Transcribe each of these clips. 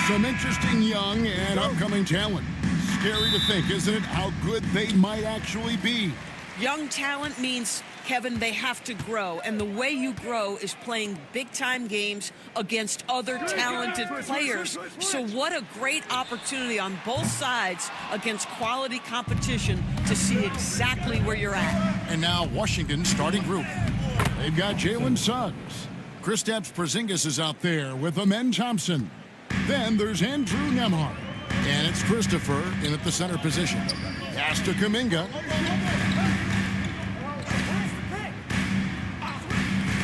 Some interesting young and upcoming talent. Scary to think, isn't it, how good they might actually be? Young talent means, Kevin, they have to grow. And the way you grow is playing big-time games against other talented players. So what a great opportunity on both sides against quality competition to see exactly where you're at. And now Washington's starting group. They've got Jalen Suggs. Kristaps Porzingis is out there with Amen Thompson. Then there's Andrew Nembhard. And it's Christopher in at the center position. Pass to Kuminga.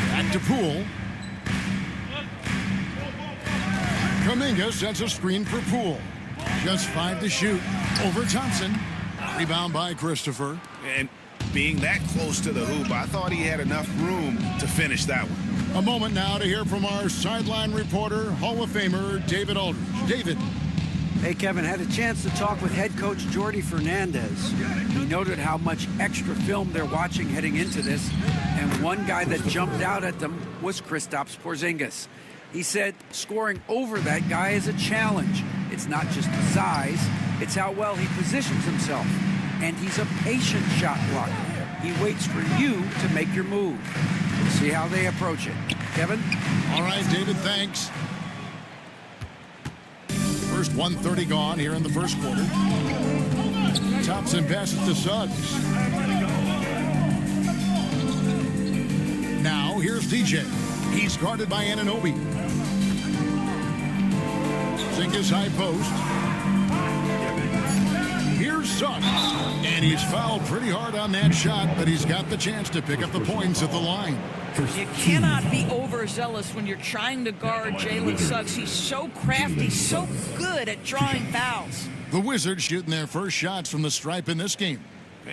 Back to Poole. Kuminga sets a screen for Poole. Just 5 to shoot. Over Thompson. Rebound by Christopher. And being that close to the hoop, I thought he had enough room to finish that one. A moment now to hear from our sideline reporter, Hall of Famer David Aldridge. David. Hey, Kevin, had a chance to talk with head coach Jordi Fernandez. He noted how much extra film they're watching heading into this, and one guy that jumped out at them was Kristaps Porzingis. He said scoring over that guy is a challenge. It's not just the size, it's how well he positions himself. And he's a patient shot blocker. He waits for you to make your move. We'll see how they approach it. Kevin? All right, David, thanks. First 1:30 gone here in the first quarter. Thompson passes to Suggs. Now, here's DJ. He's guarded by Anunoby. Porzingis high post. Here's Suggs. And he's fouled pretty hard on that shot, but he's got the chance to pick up the points at the line. You cannot be overzealous when you're trying to guard Jalen Suggs. He's so crafty, so good at drawing fouls. The Wizards shooting their first shots from the stripe in this game.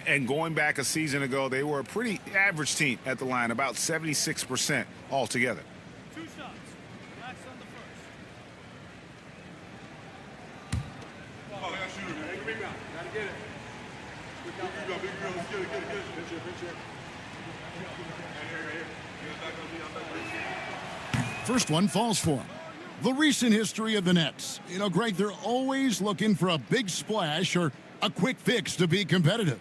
And going back a season ago, they were a pretty average team at the line, about 76% altogether. 2 shots. Relax on the first. Oh, I got shooter, man. Hey, rebound. Gotta get it. Big girl. Let's get it. Pinch it. First one falls for him. The recent history of the Nets. You know, Greg, they're always looking for a big splash or a quick fix to be competitive.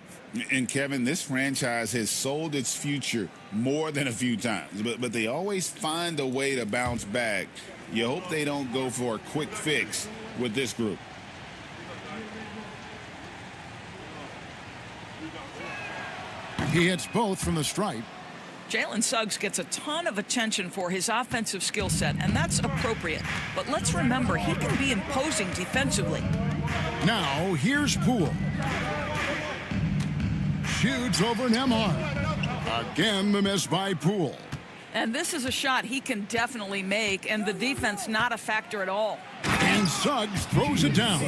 And, Kevin, this franchise has sold its future more than a few times, but they always find a way to bounce back. You hope they don't go for a quick fix with this group. He hits both from the stripe. Jalen Suggs gets a ton of attention for his offensive skill set, and that's appropriate. But let's remember, he can be imposing defensively. Now, here's Poole. Shoots over Nembhard. Again, the miss by Poole. And this is a shot he can definitely make, and the defense not a factor at all. And Suggs throws it down.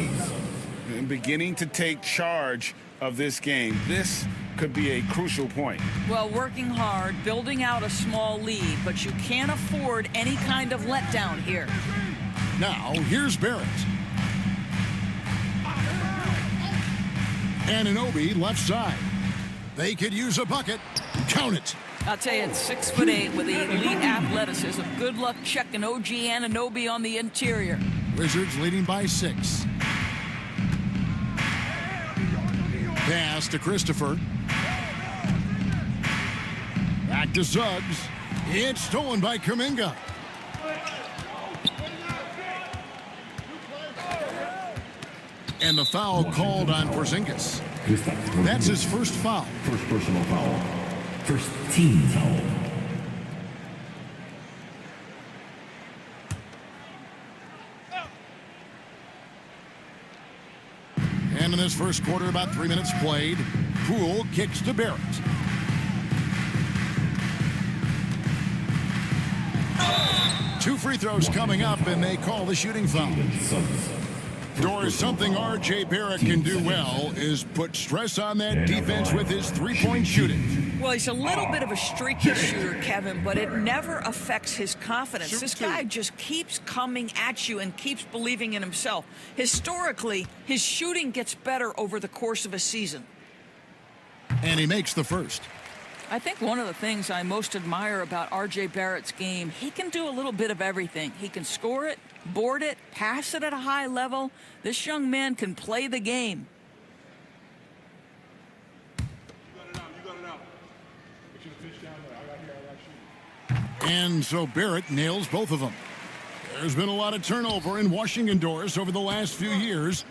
And beginning to take charge of this game. This could be a crucial point. Well, working hard, building out a small lead, but you can't afford any kind of letdown here. Now, here's Barrett. Anunoby left side. They could use a bucket. Count it. I'll tell you, at 6'8" with the elite athleticism, good luck checking OG Anunoby on the interior. Wizards leading by 6. Pass to Christopher. Back to Suggs. It's stolen by Kuminga. And the foul called on Porzingis. That's his first foul. First personal foul. First team foul. And in this first quarter, about 3 minutes played, Poole kicks to Barrett. Two free throws coming up, and they call the shooting foul. Doris, something R.J. Barrett can do well is put stress on that defense with his three-point shooting. Well, he's a little bit of a streaky shooter, Kevin, but it never affects his confidence. This guy just keeps coming at you and keeps believing in himself. Historically, his shooting gets better over the course of a season. And he makes the first. I think one of the things I most admire about R.J. Barrett's game, he can do a little bit of everything. He can score it, board it, pass it at a high level. This young man can play the game. You got it out. Make sure the pitch down there. I got here. And so Barrett nails both of them. There's been a lot of turnover in Washington, Doris, over the last few years.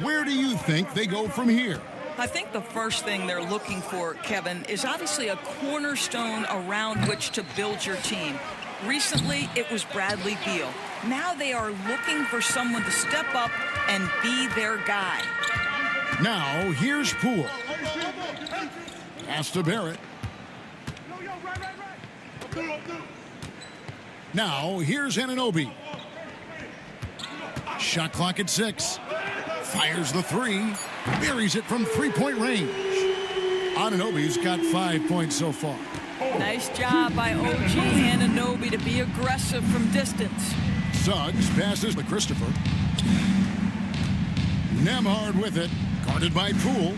Where do you think they go from here? I think the first thing they're looking for, Kevin, is obviously a cornerstone around which to build your team. Recently, it was Bradley Beal. Now they are looking for someone to step up and be their guy. Now, here's Poole. Pass to Barrett. Now, here's Anunoby. Shot clock at 6. Fires the three. Buries it from three-point range. Anunoby's got 5 points so far. Nice job by OG Anunoby to be aggressive from distance. Suggs passes to Christopher. Nembhard with it. Guarded by Poole.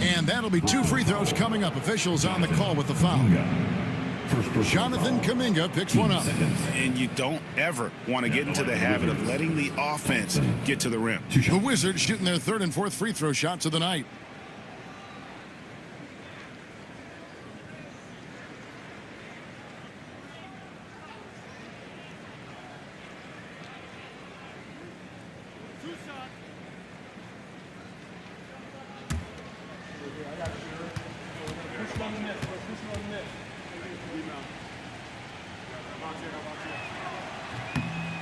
And that'll be 2 free throws coming up. Officials on the call with the foul. Jonathan Kuminga picks one up. And you don't ever want to get into the habit of letting the offense get to the rim. The Wizards shooting their 3rd and 4th free throw shots of the night.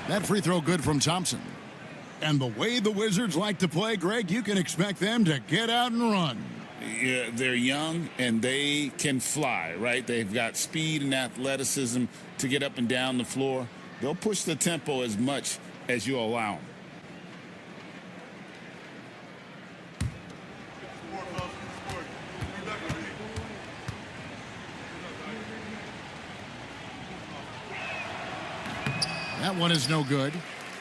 That free throw good from Thompson. And the way the Wizards like to play, Greg, you can expect them to get out and run. Yeah, they're young and they can fly, right? They've got speed and athleticism to get up and down the floor. They'll push the tempo as much as you allow them. That one is no good.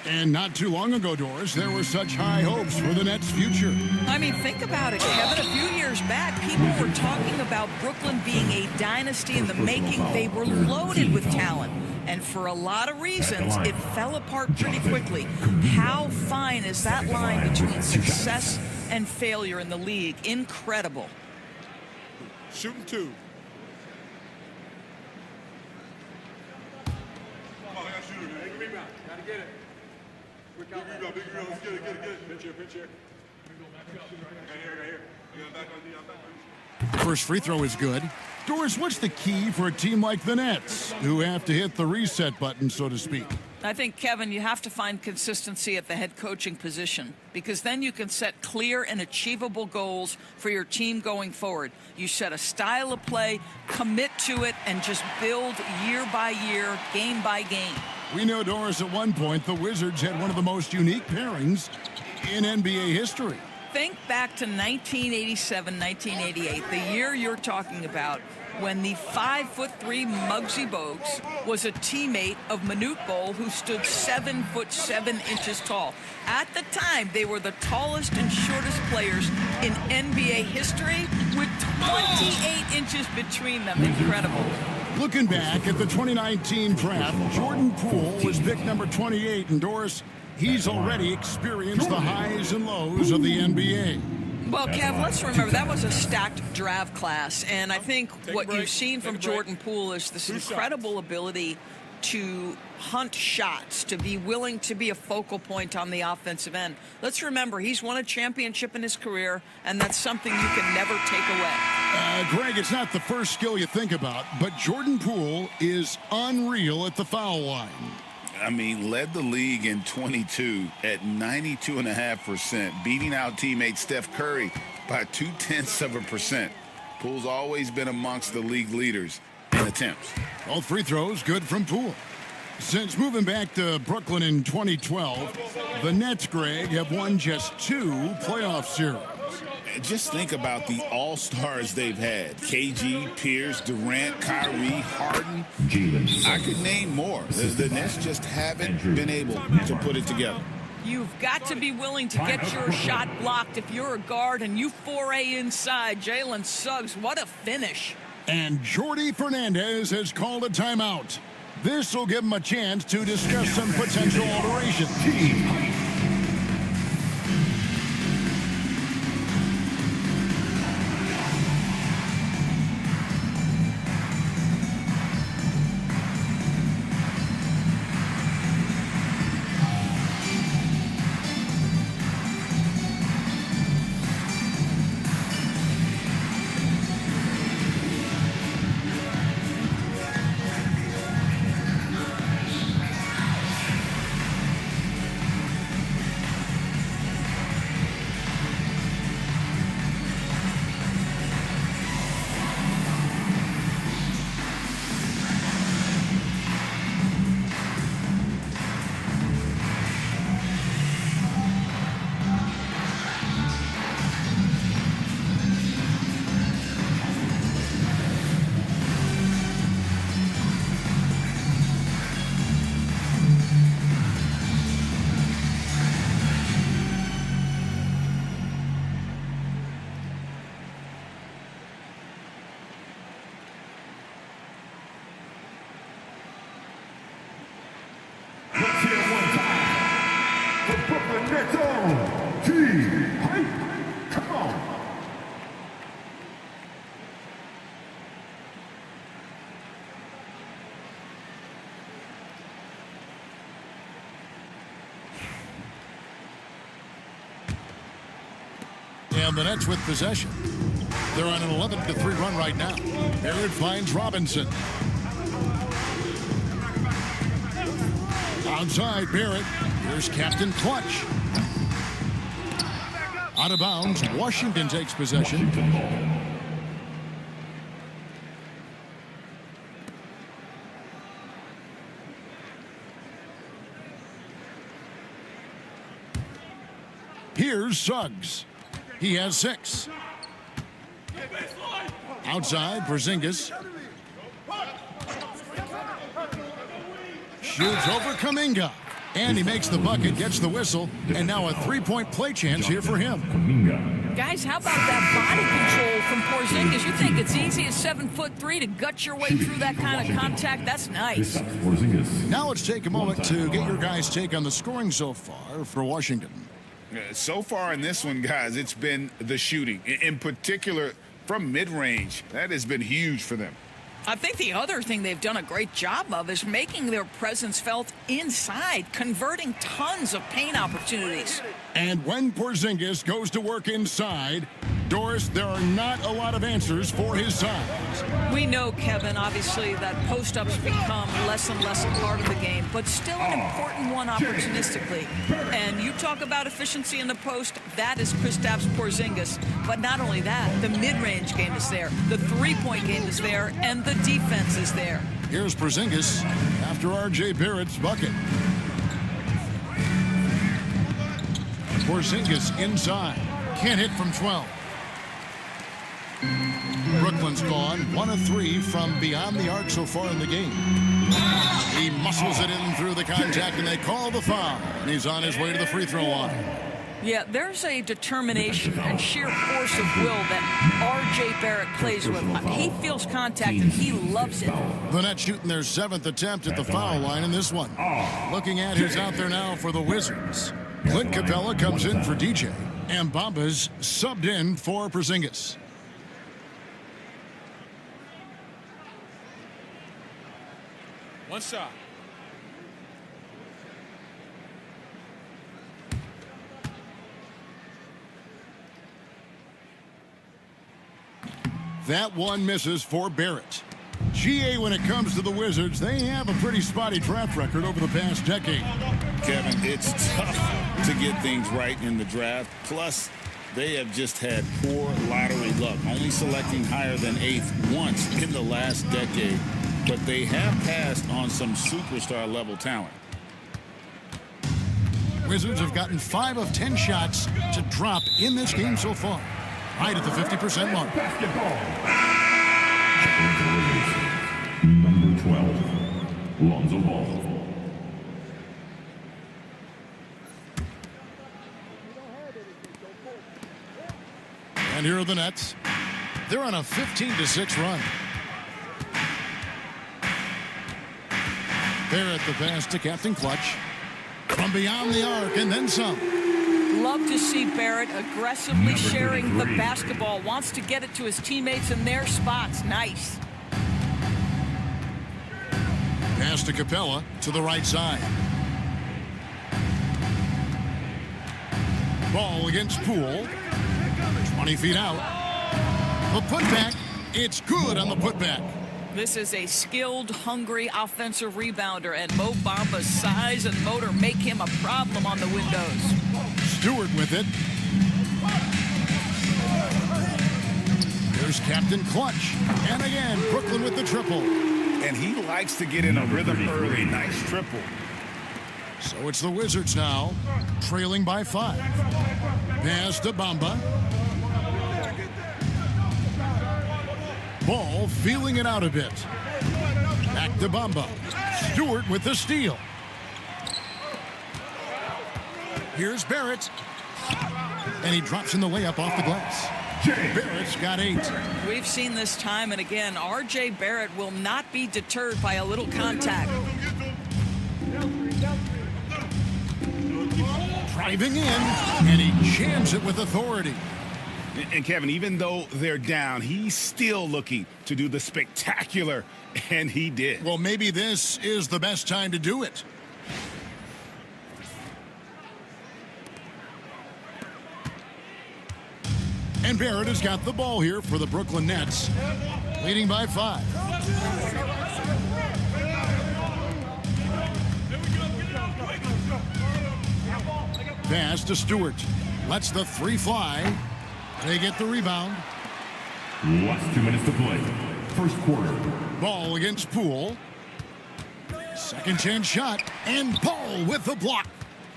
And not too long ago, Doris, there were such high hopes for the Nets' future. I mean, think about it, Kevin. A few years back, people were talking about Brooklyn being a dynasty in the making. They were loaded with talent. And for a lot of reasons, it fell apart pretty quickly. How fine is that line between success and failure in the league? Incredible. Shooting 2. Gotta get it. Big rebound. Let's get it. Pinch here. Right here. First free throw is good. Doris, what's the key for a team like the Nets, who have to hit the reset button, so to speak? I think, Kevin, you have to find consistency at the head coaching position, because then you can set clear and achievable goals for your team going forward. You set a style of play, commit to it, and just build year by year, game by game. We know, Doris, at one point, the Wizards had one of the most unique pairings in NBA history. Think back to 1987, 1988, the year you're talking about, when the 5'3" Muggsy Bogues was a teammate of Manute Bol, who stood 7'7" tall. At the time, they were the tallest and shortest players in NBA history, with 28 inches between them. Incredible. Looking back at the 2019 draft, Jordan Poole was pick number 28, and Doris, he's already experienced the highs and lows of the NBA. Well, Kev, let's remember that was a stacked draft class, and I think what you've seen from Jordan Poole is this incredible ability to hunt shots, to be willing to be a focal point on the offensive end. Let's remember, he's won a championship in his career, and that's something you can never take away. Greg, it's not the first skill you think about, but Jordan Poole is unreal at the foul line. I mean, led the league in 22 at 92.5%, beating out teammate Steph Curry by 0.2%. Poole's always been amongst the league leaders in attempts. All free throws good from Poole. Since moving back to Brooklyn in 2012, the Nets, Greg, have won just 2 playoff series. Just think about the all-stars they've had. KG, Pierce, Durant, Kyrie, Harden. I could name more. The Nets just haven't been able to put it together. You've got to be willing to get your shot blocked if you're a guard and you foray inside. Jalen Suggs, what a finish. And Jordi Fernandez has called a timeout. This will give him a chance to discuss some potential alterations. And the Nets with possession. They're on an 11-3 run right now. Barrett finds Robinson. Outside Barrett. Here's Captain Clutch. Out of bounds. Washington takes possession. Here's Suggs. He has 6. Outside, Porzingis. Shoots over Kuminga. And he makes the bucket, gets the whistle, and now a 3-point play chance here for him. Guys, how about that body control from Porzingis? You think it's easy as 7'3" to gut your way through that kind of contact? That's nice. Now let's take a moment to get your guys' take on the scoring so far for Washington. So far in this one, guys, it's been the shooting. In particular, from mid-range. That has been huge for them. I think the other thing they've done a great job of is making their presence felt inside, converting tons of paint opportunities. And when Porzingis goes to work inside, Doris, there are not a lot of answers for his size. We know, Kevin, obviously, that post-ups become less and less a part of the game, but still an important one opportunistically. And you talk about efficiency in the post, that is Kristaps Porzingis. But not only that, the mid-range game is there, the three-point game is there, and the defense is there. Here's Porzingis after R.J. Barrett's bucket. Porzingis inside. Can't hit from 12. Brooklyn's gone 1 of 3 from beyond the arc so far in the game. He muscles it in through the contact, and they call the foul. And he's on his way to the free throw line. Yeah, there's a determination and sheer force of will that R.J. Barrett plays with. He feels contact, and he loves it. The Nets shooting their 7th attempt at the foul line in this one. Looking at who's out there now for the Wizards. Clint Capella comes in for DJ, and Bamba's subbed in for Porzingis. One shot. That one misses for Barrett. GA, when it comes to the Wizards, they have a pretty spotty draft record over the past decade. Kevin, it's tough to get things right in the draft. Plus, they have just had poor lottery luck, only selecting higher than 8th once in the last decade. But they have passed on some superstar-level talent. Wizards have gotten 5 of 10 shots to drop in this game so far, right at the 50% mark. Number 12, Lonzo Ball. And here are the Nets. They're on a 15-6 run. Barrett the pass to Captain Clutch. From beyond the arc and then some. Love to see Barrett aggressively sharing the basketball. Wants to get it to his teammates in their spots. Nice. Pass to Capella to the right side. Ball against Poole. 20 feet out. The putback. It's good on the putback. This is a skilled, hungry offensive rebounder, and Mo Bamba's size and motor make him a problem on the windows. Stewart with it. Here's Captain Clutch. And again, Brooklyn with the triple. And he likes to get in a rhythm early. Nice triple. So it's the Wizards now, trailing by 5. Pass to Bamba. Ball feeling it out a bit. Back to Bamba. Stewart with the steal. Here's Barrett. And he drops in the layup off the glass. Barrett's got 8. We've seen this time and again. R.J. Barrett will not be deterred by a little contact. Driving in, and he jams it with authority. And Kevin, even though they're down, he's still looking to do the spectacular, and he did. Well, maybe this is the best time to do it. And Barrett has got the ball here for the Brooklyn Nets, leading by 5. Pass to Stewart. Lets the 3 fly. They get the rebound. Last 2 minutes to play. First quarter. Ball against Poole. Second chance shot. And Ball with the block.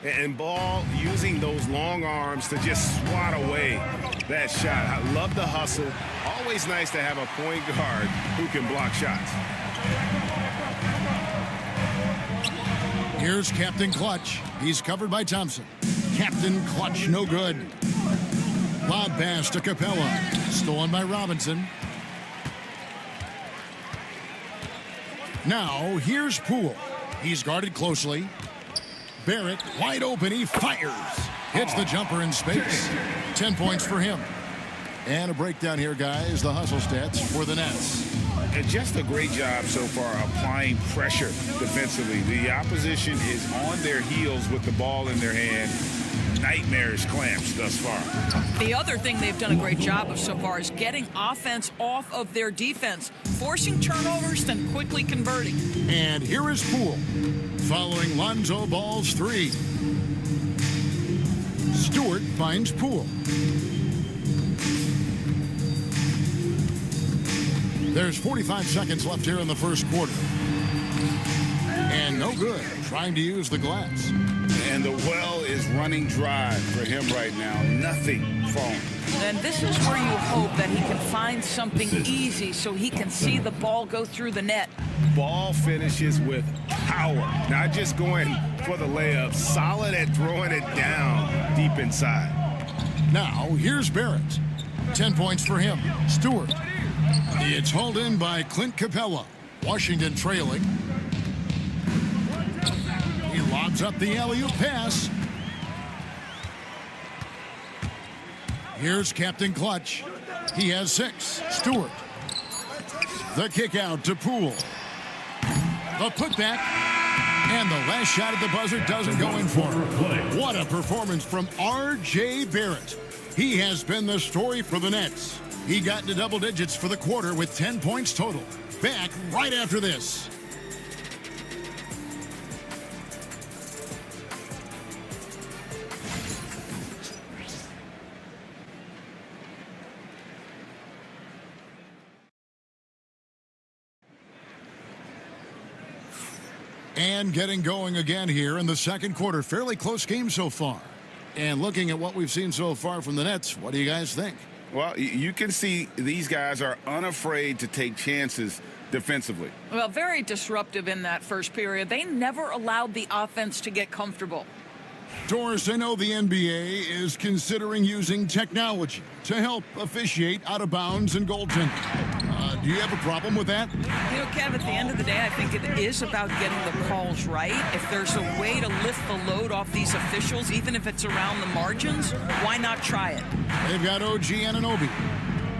And Ball using those long arms to just swat away that shot. I love the hustle. Always nice to have a point guard who can block shots. Here's Captain Clutch. He's covered by Thompson. Captain Clutch, no good. Lob pass to Capella. Stolen by Robinson. Now, here's Poole. He's guarded closely. Barrett, wide open, he fires. Hits the jumper in space. 10 points for him. And a breakdown here, guys. The hustle stats for the Nets. And just a great job so far applying pressure defensively. The opposition is on their heels with the ball in their hand. Nightmarish clamps thus far. The other thing they've done a great job of so far is getting offense off of their defense, forcing turnovers, then quickly converting. And here is Poole, following Lonzo Ball's 3. Stewart finds Poole. There's 45 seconds left here in the first quarter. And no good, trying to use the glass. And the well is running dry for him right now. Nothing falling. And this is where you hope that he can find something easy so he can see the ball go through the net. Ball finishes with power, not just going for the layup, solid at throwing it down deep inside. Now, here's Barrett. 10 points for him. Stewart. It's hauled in by Clint Capella. Washington trailing. He lobs up the alley-oop pass. Here's Captain Clutch. He has 6. Stewart. The kick out to Poole. The putback. And the last shot at the buzzer doesn't go in for him. What a performance from R.J. Barrett. He has been the story for the Nets. He got into double digits for the quarter with 10 points total. Back right after this. And getting going again here in the second quarter. Fairly close game so far. And looking at what we've seen so far from the Nets, what do you guys think? Well, you can see these guys are unafraid to take chances defensively. Well, very disruptive in that first period. They never allowed the offense to get comfortable. Doris, I know the NBA is considering using technology to help officiate out of bounds and goaltending. Do you have a problem with that? You know, Kev, at the end of the day, I think it is about getting the calls right. If there's a way to lift the load off these officials, even if it's around the margins, why not try it? They've got OG Anunoby.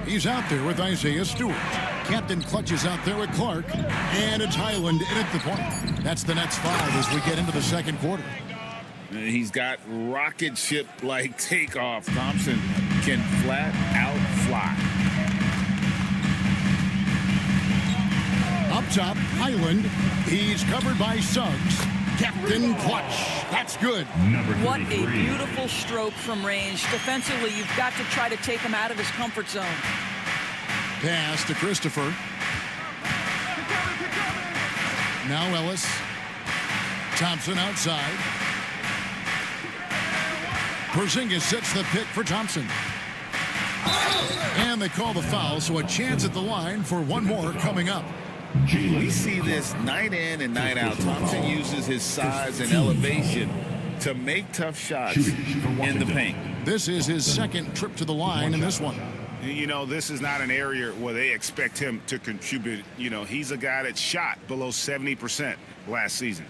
He's out there with Isaiah Stewart. Captain Clutch is out there with Clark. And it's Highland in at the point. That's the Nets 5 as we get into the second quarter. He's got rocket ship-like takeoff. Thompson can flat out fly. Up top, Highland. He's covered by Suggs. Captain Clutch. That's good. What a beautiful stroke from range. Defensively, you've got to try to take him out of his comfort zone. Pass to Christopher. Now Ellis. Thompson outside. Porzingis sets the pick for Thompson. And they call the foul, so a chance at the line for one more coming up. We see this night in and night out. Thompson uses his size and elevation to make tough shots in the paint. This is his second trip to the line in this one. You know, this is not an area where they expect him to contribute. You know, he's a guy that shot below 70% last season.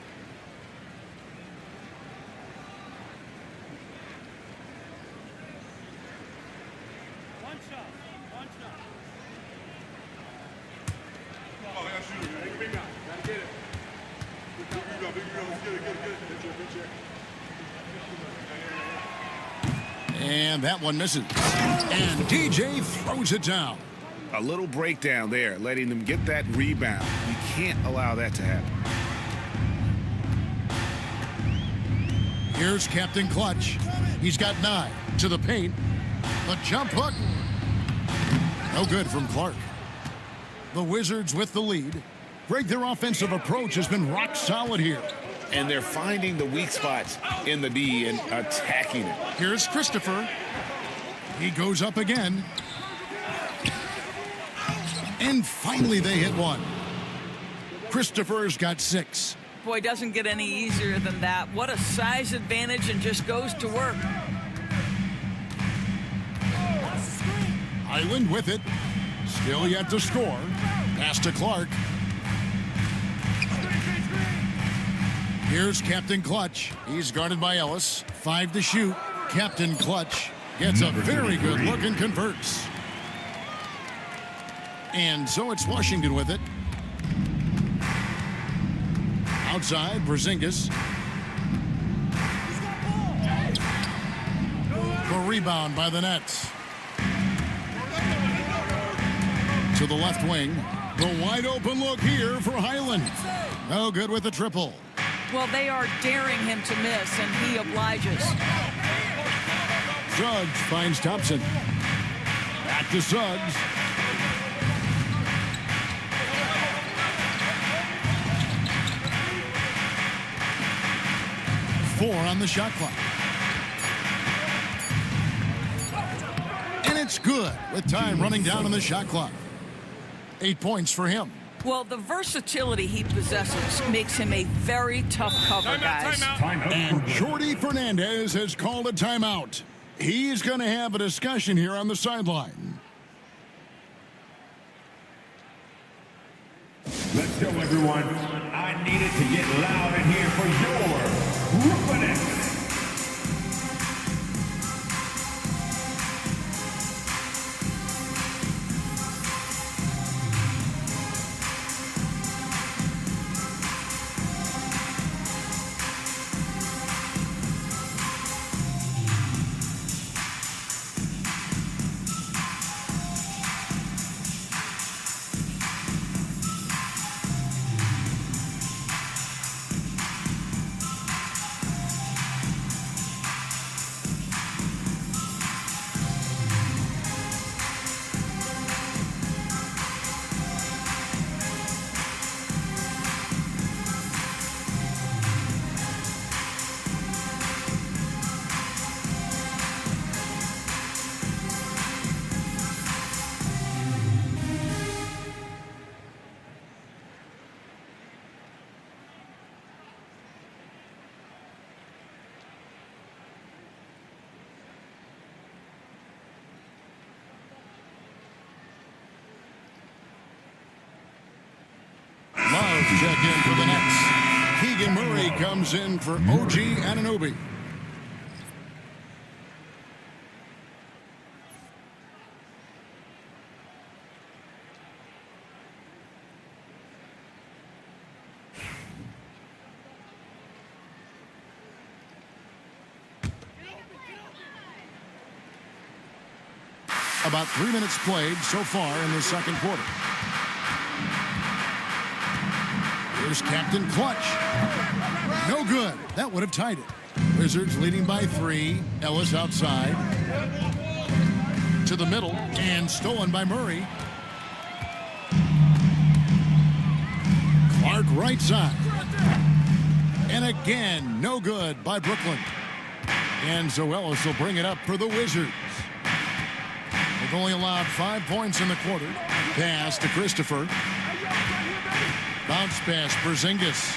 And that one misses. And DJ throws it down. A little breakdown there, letting them get that rebound. You can't allow that to happen. Here's Captain Clutch. He's got 9 to the paint. The jump hook. No good from Clark. The Wizards with the lead. Greg, their offensive approach has been rock solid here. And they're finding the weak spots in the D and attacking it. Here's Christopher. He goes up again. And finally they hit one. Christopher's got 6. Boy, doesn't get any easier than that. What a size advantage, and just goes to work. Highland with it. Still yet to score. Pass to Clark. Here's Captain Clutch. He's guarded by Ellis. 5 to shoot. Captain Clutch gets a very good look and converts. And so it's Washington with it. Outside, Porzingis. The rebound by the Nets. To the left wing. The wide open look here for Highland. No good with the triple. Well, they are daring him to miss, and he obliges. Suggs finds Thompson. Back to Suggs. Four on the shot clock. And it's good with time running down on the shot clock. 8 points for him. Well, the versatility he possesses makes him a very tough cover, guys. And Jordy Fernandez has called a timeout. He's going to have a discussion here on the sideline. Let's go, everyone. I needed to get loud in here for your Brooklyn Nets. check in for the Nets. Keegan Murray comes in for OG Anunoby. About 3 minutes played so far in the second quarter. Here's Captain Clutch. No good. That would have tied it. Wizards leading by 3. Ellis outside. To the middle and stolen by Murray. Clark right side. And again, no good by Brooklyn. And so Ellis will bring it up for the Wizards. They've only allowed 5 points in the quarter. Pass to Christopher. Bounce pass, Porzingis.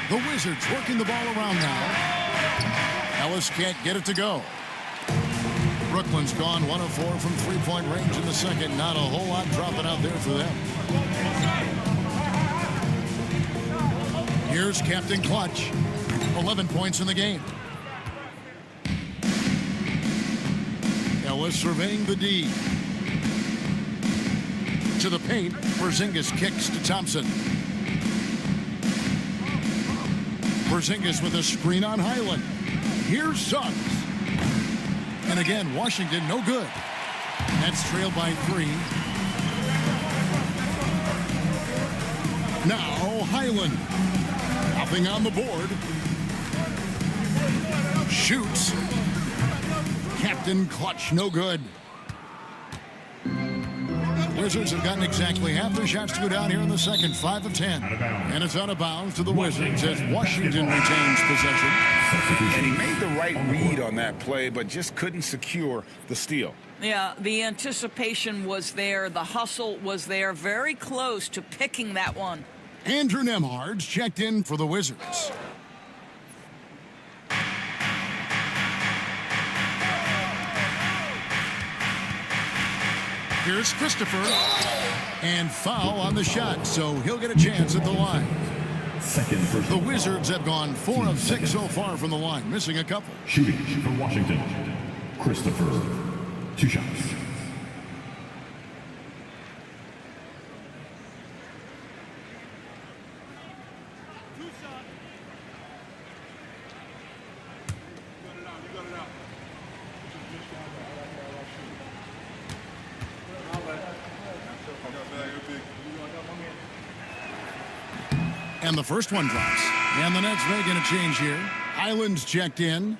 The Wizards working the ball around now. Ellis can't get it to go. Brooklyn's gone 1 of 4 from three-point range in the second. Not a whole lot dropping out there for them. Here's Captain Clutch. 11 points in the game. Ellis surveying the D. To the paint. Porzingis kicks to Thompson. Porzingis with a screen on Highland. Here's Suggs. And again, Washington no good. That's trailed by 3. Now Highland. Nothing on the board. Shoots. Captain Clutch no good. Wizards have gotten exactly half their shots to go down here in the second. 5 of 10. And it's out of bounds to the Wizards as Washington retains possession. And he made the right read on that play, but just couldn't secure the steal. Yeah, the anticipation was there. The hustle was there. Very close to picking that one. Andrew Nembhard's checked in for the Wizards. Here's Christopher. And foul on the shot, so he'll get a chance at the line. The Wizards have gone 4 of 6 so far from the line, missing a couple. Shooting for Washington, Christopher. 2 shots. And the first one drops. And the Nets making a change here. Highland's checked in.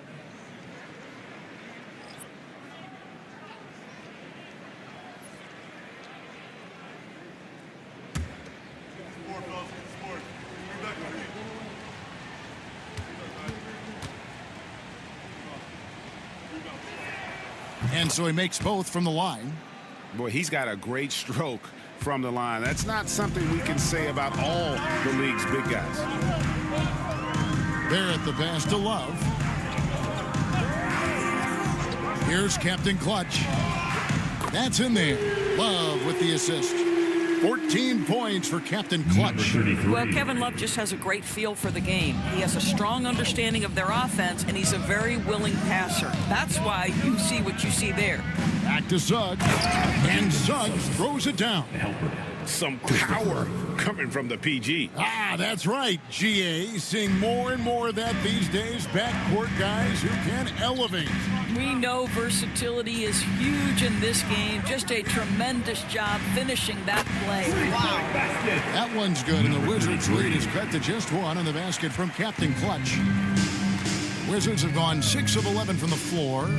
And so he makes both from the line. Boy, he's got a great stroke from the line. That's not something we can say about all the league's big guys. Barrett the pass to Love. Here's Captain Clutch. That's in there. Love with the assist. 14 points for Captain Clutch. Well, Kevin Love just has a great feel for the game. He has a strong understanding of their offense, and he's a very willing passer. That's why you see what you see there. Back to Suggs. And Suggs throws it down. Some power coming from the PG. Ah, that's right, GA. Seeing more and more of that these days. Backcourt guys who can elevate. We know versatility is huge in this game. Just a tremendous job finishing that play. Wow. That one's good, and the Wizards' lead is cut to just 1 on the basket from Captain Clutch. The Wizards have gone 6 of 11 from the floor.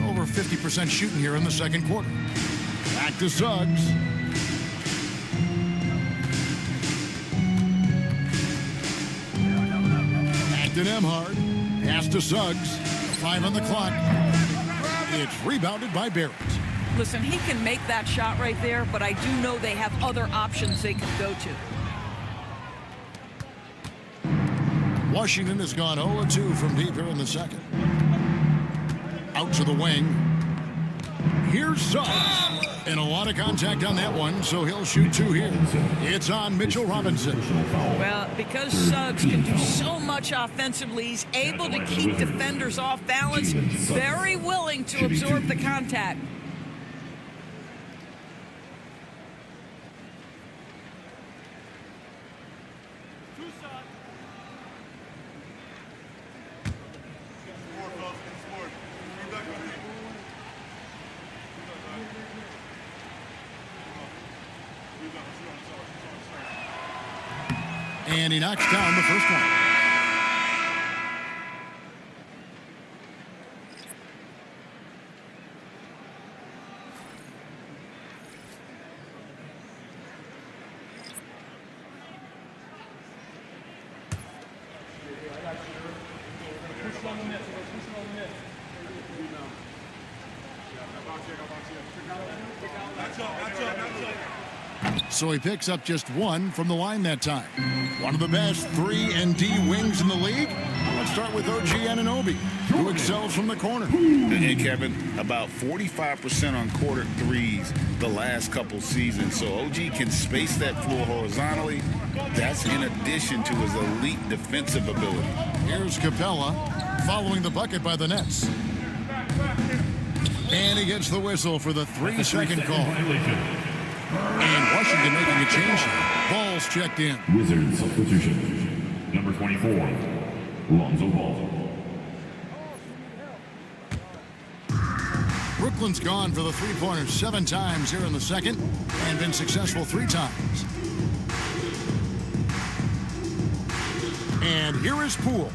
Over 50% shooting here in the second quarter. Back to Suggs. Back to Nembhard. Pass to Suggs. 5 on the clock. It's rebounded by Barrett. Listen, he can make that shot right there, but I do know they have other options they can go to. Washington has gone 0-2 from deep here in the second. Out to the wing. here's Suggs. And a lot of contact on that one, so he'll shoot 2 here. It's on Mitchell Robinson. Well, because Suggs can do so much offensively, he's able to keep defenders off balance, very willing to absorb the contact. And he knocks down the first one. So he picks up just 1 from the line that time. One of the best 3 and D wings in the league. Let's start with OG Anunoby, who excels from the corner. And Kevin, about 45% on quarter threes the last couple seasons. So OG can space that floor horizontally. That's in addition to his elite defensive ability. Here's Capella following the bucket by the Nets. And he gets the whistle for the 3-second call. And Washington making a change here. Ball's checked in. Wizards substitution. Number 24, Lonzo Ball. Brooklyn's gone for the 3-pointer 7 times here in the second and been successful 3 times. And here is Poole.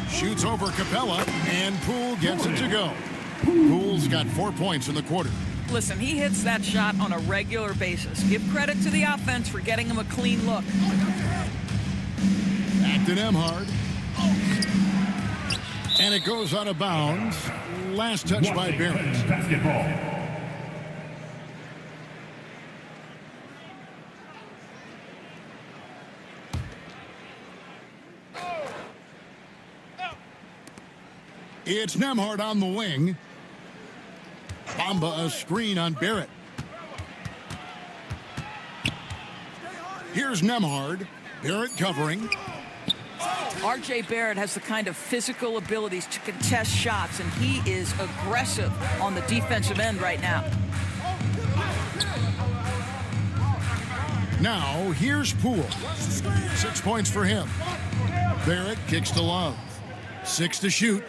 Shoots over Capella, and Poole gets it to go. Poole's got 4 points in the quarter. Listen, he hits that shot on a regular basis. Give credit to the offense for getting him a clean look. Back to Nemhard. And it goes out of bounds. Last touch by Barrett. Basketball. It's Nemhard on the wing. Bamba a screen on Barrett. Here's Nemhard. Barrett covering. R.J. Barrett has the kind of physical abilities to contest shots, and he is aggressive on the defensive end right now. Now, here's Poole. 6 points for him. Barrett kicks to Love. 6 to shoot.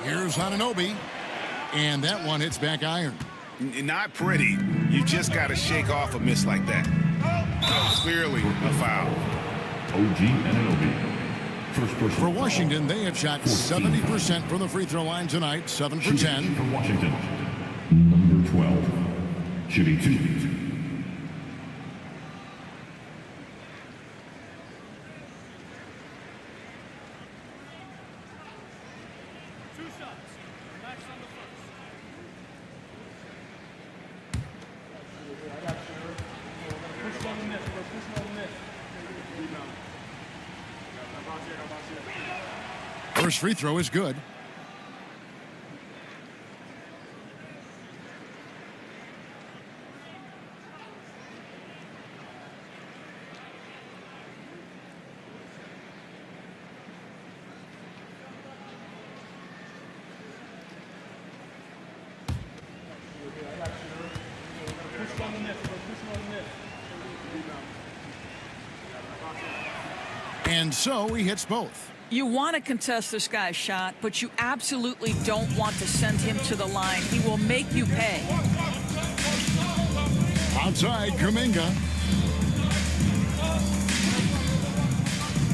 Here's Anunoby. And that one hits back iron. Not pretty. You just got to shake off a miss like that. Clearly a foul. OG Anunoby. First person. For Washington, they have shot 70% from the free throw line tonight, 7 for 10. For Washington, number 12, shooting 2. First free throw is good. And so he hits both. You want to contest this guy's shot, but you absolutely don't want to send him to the line. He will make you pay. Outside, Kuminga.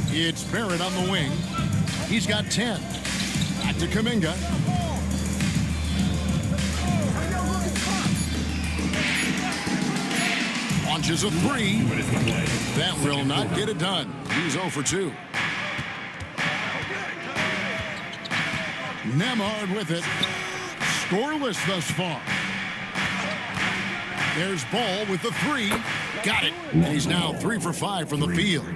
It's Barrett on the wing. He's got 10. Back to Kuminga. Launches a 3. That will not get it done. He's 0 for 2. Nemhard with it. Scoreless thus far. There's Ball with the 3. Got it. And he's now 3 for 5 from the field.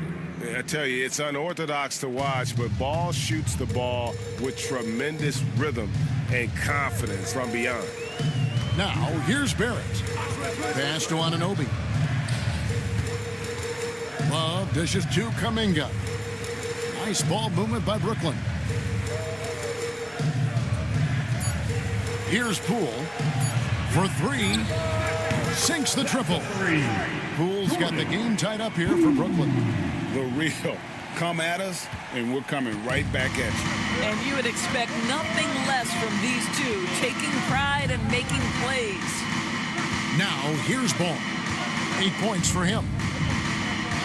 I tell you, it's unorthodox to watch, but Ball shoots the ball with tremendous rhythm and confidence from beyond. Now, here's Barrett. Pass to Anunoby. Love dishes to Kuminga. Nice ball movement by Brooklyn. Here's Poole for three. Sinks the triple. Poole's got the game tied up here for Brooklyn. The real. Come at us, and we're coming right back at you. And you would expect nothing less from these two, taking pride and making plays. Now, here's Ball. 8 points for him.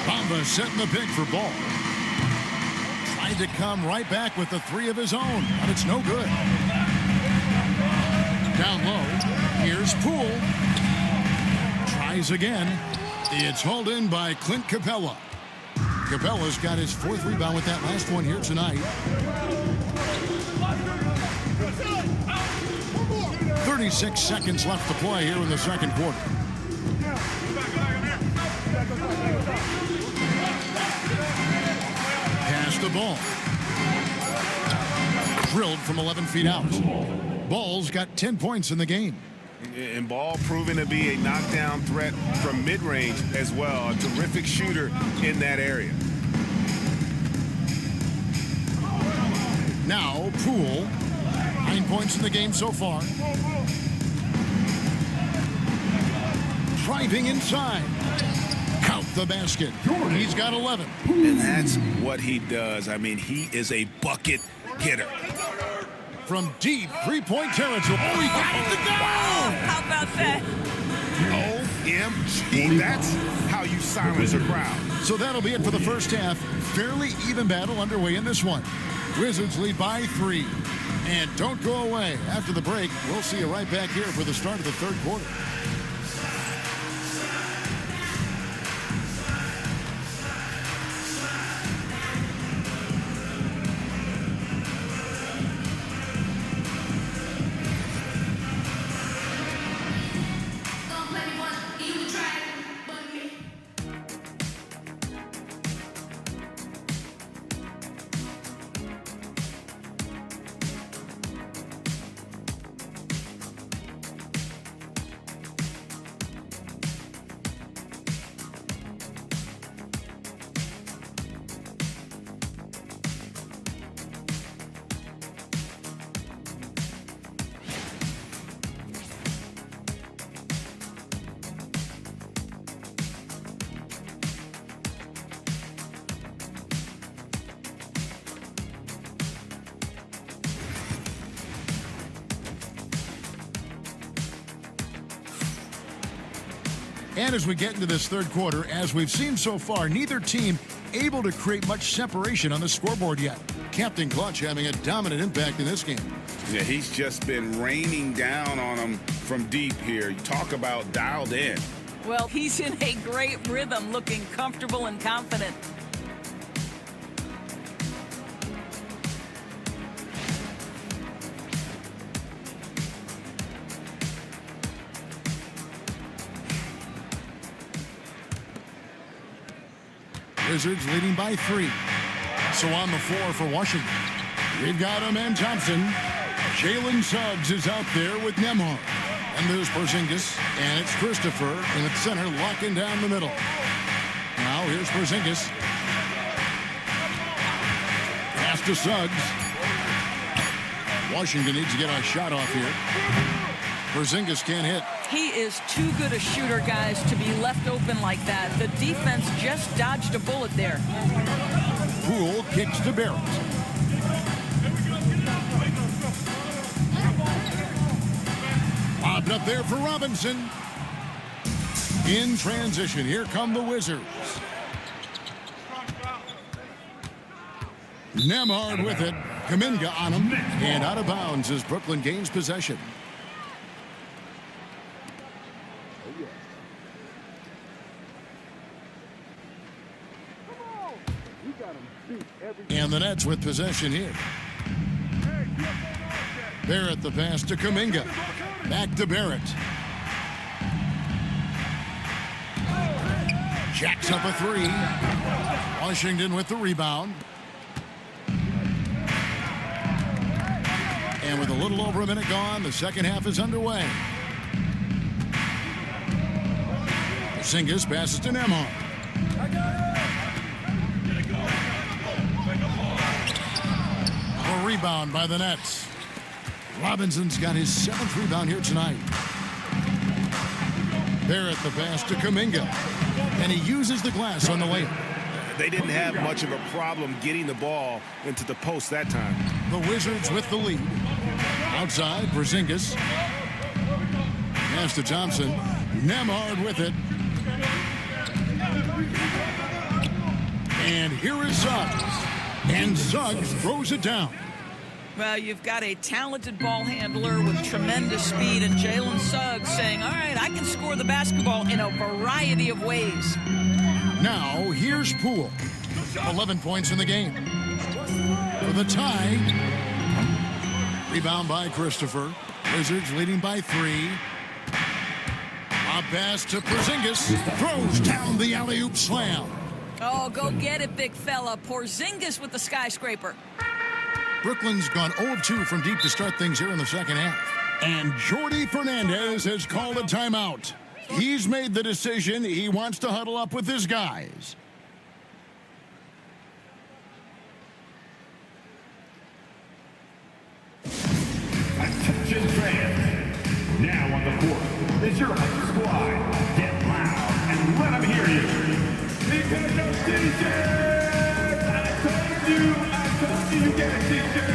Bamba setting the pick for Ball. Tried to come right back with the three of his own, but it's no good. Down low, here's Poole. Tries again. It's hauled in by Clint Capella. Capella's got his 4th rebound with that last one here tonight. 36 seconds left to play here in the second quarter. Pass the ball. Drilled from 11 feet out. Ball's got 10 points in the game. And Ball proving to be a knockdown threat from mid-range as well. A terrific shooter in that area. Now, Poole. 9 points in the game so far. Driving inside. Count the basket. He's got 11. And that's what he does. I mean, he is a bucket getter. From deep three-point territory. Oh, he got it to go! How about that? OMG. That's how you silence a crowd. So that'll be it for the first half. Fairly even battle underway in this one. Wizards lead by 3. And don't go away. After the break, we'll see you right back here for the start of the third quarter. And as we get into this third quarter, as we've seen so far, neither team able to create much separation on the scoreboard yet. Captain Clutch having a dominant impact in this game. Yeah, he's just been raining down on them from deep here. You talk about dialed in. Well, he's in a great rhythm, looking comfortable and confident. Wizards leading by 3. So on the floor for Washington, we've got Amen Thompson. Jalen Suggs is out there with Nembhard. And there's Porzingis, and it's Christopher in the center, locking down the middle. Now here's Porzingis. Pass to Suggs. Washington needs to get a shot off here. Porzingis can't hit. He is too good a shooter, guys, to be left open like that. The defense just dodged a bullet there. Poole kicks to Barrett. Lobbed up there for Robinson. In transition, here come the Wizards. Nembhard with it. Kuminga on him. And out of bounds as Brooklyn gains possession. And the Nets with possession here. Barrett the pass to Kuminga. Back to Barrett. Jacks up a 3. Washington with the rebound. And with a little over a minute gone, the second half is underway. Porzingis passes to Nembhard. A rebound by the Nets. Robinson's got his 7th rebound here tonight. Barrett the pass to Kuminga. And he uses the glass on the layup. They didn't have much of a problem getting the ball into the post that time. The Wizards with the lead. Outside, Porzingis. Pass to Thompson. Nembhard with it. And here is Suggs. And Suggs throws it down. Well, you've got a talented ball handler with tremendous speed, and Jalen Suggs saying, all right, I can score the basketball in a variety of ways. Now, here's Poole. 11 points in the game. For the tie. Rebound by Christopher. Wizards leading by 3. A pass to Porzingis. Throws down the alley-oop slam. Oh, go get it, big fella. Porzingis with the skyscraper. Brooklyn's gone 0 of 2 from deep to start things here in the second half. And Jordi Fernandez has called a timeout. He's made the decision. He wants to huddle up with his guys. Attention fans. Now on the court is your home squad. Get loud and let them hear you. Because no t-shirt! I told you get a t-shirt.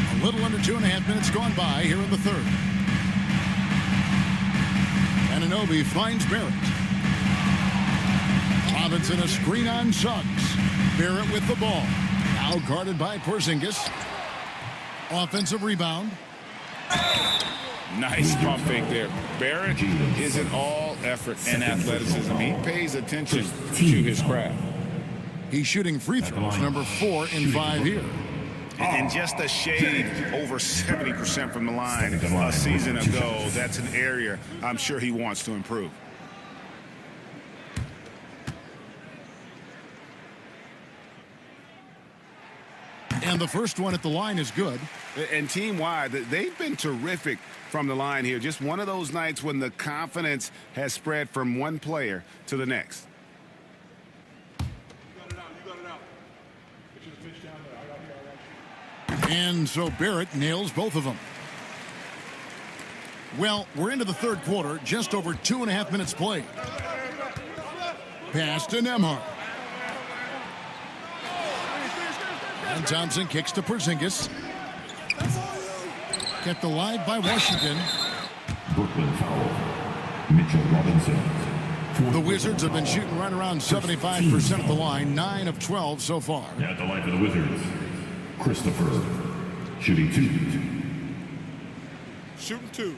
A little under 2.5 minutes gone by here in the third. Anunoby finds Barrett. Robinson a screen on Suggs. Barrett with the ball. Now guarded by Porzingis. Offensive rebound. Nice pump fake there. Barrett is an all-effort and athleticism. He pays attention to his craft. He's shooting free throws, number 4 in 5 here. And just a shade over 70% from the line a season ago. That's an area I'm sure he wants to improve. And the first one at the line is good. And team-wide, they've been terrific from the line here. Just one of those nights when the confidence has spread from one player to the next. And so Barrett nails both of them. Well, we're into the third quarter, just over 2.5 minutes played. Pass to Nembhard. And Thompson kicks to Porzingis. Kept alive by Washington. Brooklyn foul. Mitchell Robinson. The Wizards have been shooting right around 75% at the line, 9 of 12 so far. At the line for the Wizards, Christopher, shooting 2. Shooting 2.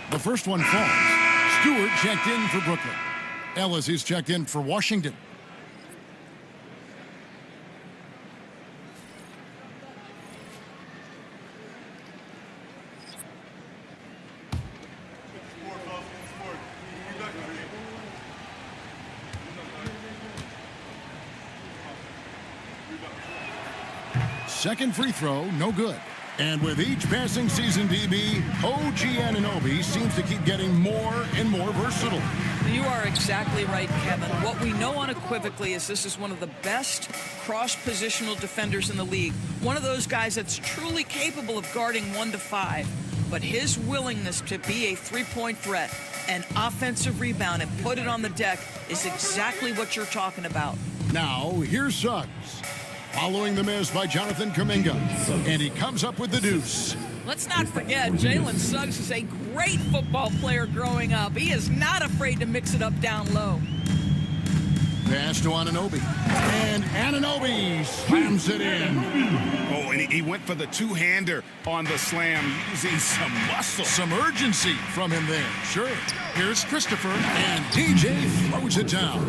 The first one falls. Stewart checked in for Brooklyn. Ellis is checked in for Washington. Second free throw, no good. And with each passing season, DB, OG Anunoby seems to keep getting more and more versatile. You are exactly right, Kevin. What we know unequivocally is this is one of the best cross-positional defenders in the league. One of those guys that's truly capable of guarding 1 to 5. But his willingness to be a three-point threat, an offensive rebound, and put it on the deck is exactly what you're talking about. Now, here's Suggs. Following the miss by Jonathan Kuminga. And he comes up with the deuce. Let's not forget, Jalen Suggs is a great football player growing up. He is not afraid to mix it up down low. Pass to Anunoby. And Anunoby slams it in. Oh, and he went for the two-hander on the slam, using some muscle. Some urgency from him there. Sure. Here's Christopher. And DJ throws it down.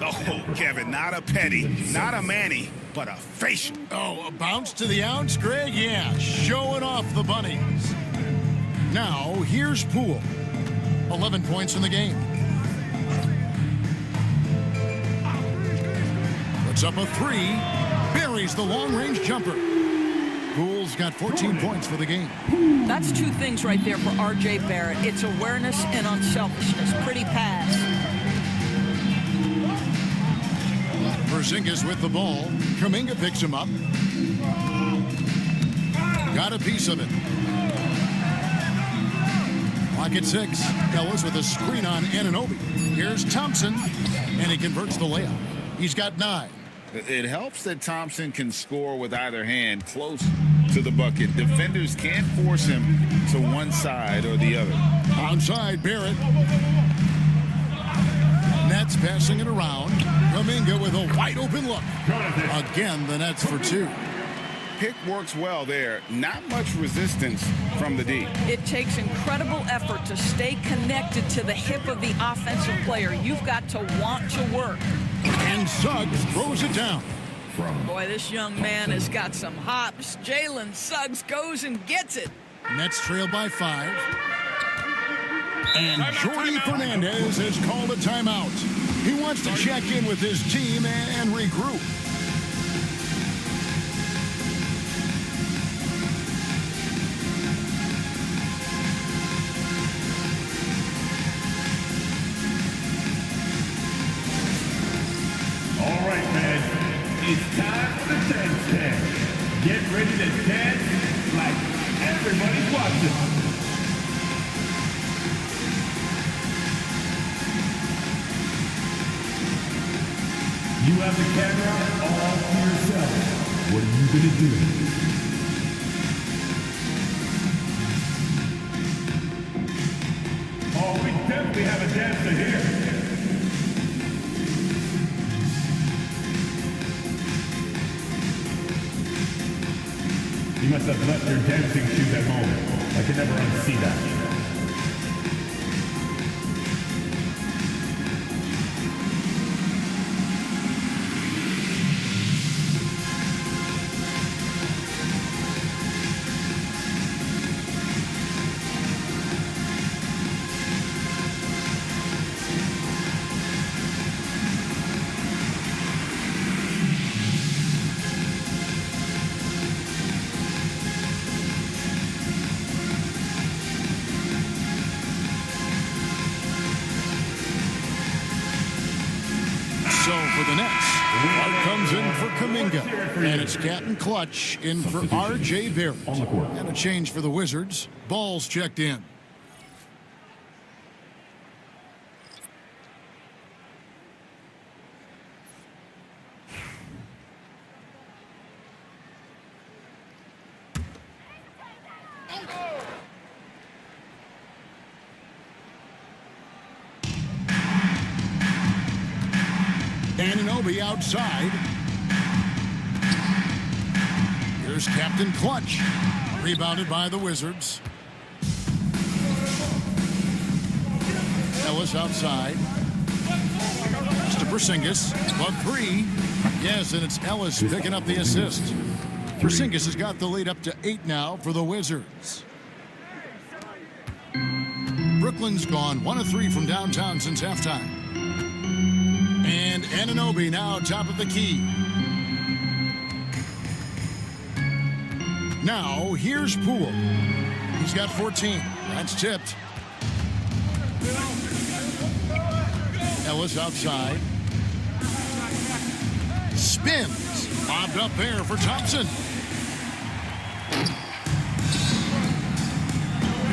Oh, Kevin, not a petty, not a Manny, but a facial. Oh, a bounce to the ounce, Greg? Yeah, showing off the bunnies. Now, here's Poole. 11 points in the game. Puts up a three. Buries the long-range jumper. Poole's got 14 points for the game. That's two things right there for R.J. Barrett. It's awareness and unselfishness. Pretty pass. Porzingis with the ball. Kuminga picks him up. Got a piece of it. Clock at 6. Ellis with a screen on Anunoby. Here's Thompson, and he converts the layup. He's got 9. It helps that Thompson can score with either hand close to the bucket. Defenders can't force him to one side or the other. Onside, Barrett. Nets passing it around. Kuminga with a wide open look. Again, the Nets for 2. Pick works well there. Not much resistance from the D. It takes incredible effort to stay connected to the hip of the offensive player. You've got to want to work. And Suggs throws it down. Boy, this young man has got some hops. Jalen Suggs goes and gets it. Nets trail by 5. And Jordy Fernandez has called a timeout. He wants to check in with his team and regroup. All right, man. It's time for the dance. Get ready to dance like everybody's watching. You have the camera all to yourself. What are you going to do? Oh, we definitely have a dancer here. You must have left your dancing shoes at home. I can never unsee that. So for the Nets, Clark comes in for Kuminga. And it's Captain Clutch in for R.J. Barrett. And a change for the Wizards. Ball's checked in. Anunoby outside. Here's Captain Clutch. Rebounded by the Wizards. Ellis outside. It's to Porzingis. But 3. Yes, and it's Ellis picking up the assist. Porzingis has got the lead up to 8 now for the Wizards. Brooklyn's gone 1 of 3 from downtown since halftime. And Anunoby now top of the key. Now, here's Poole. He's got 14. That's tipped. Ellis outside. Spins. Bobbed up there for Thompson.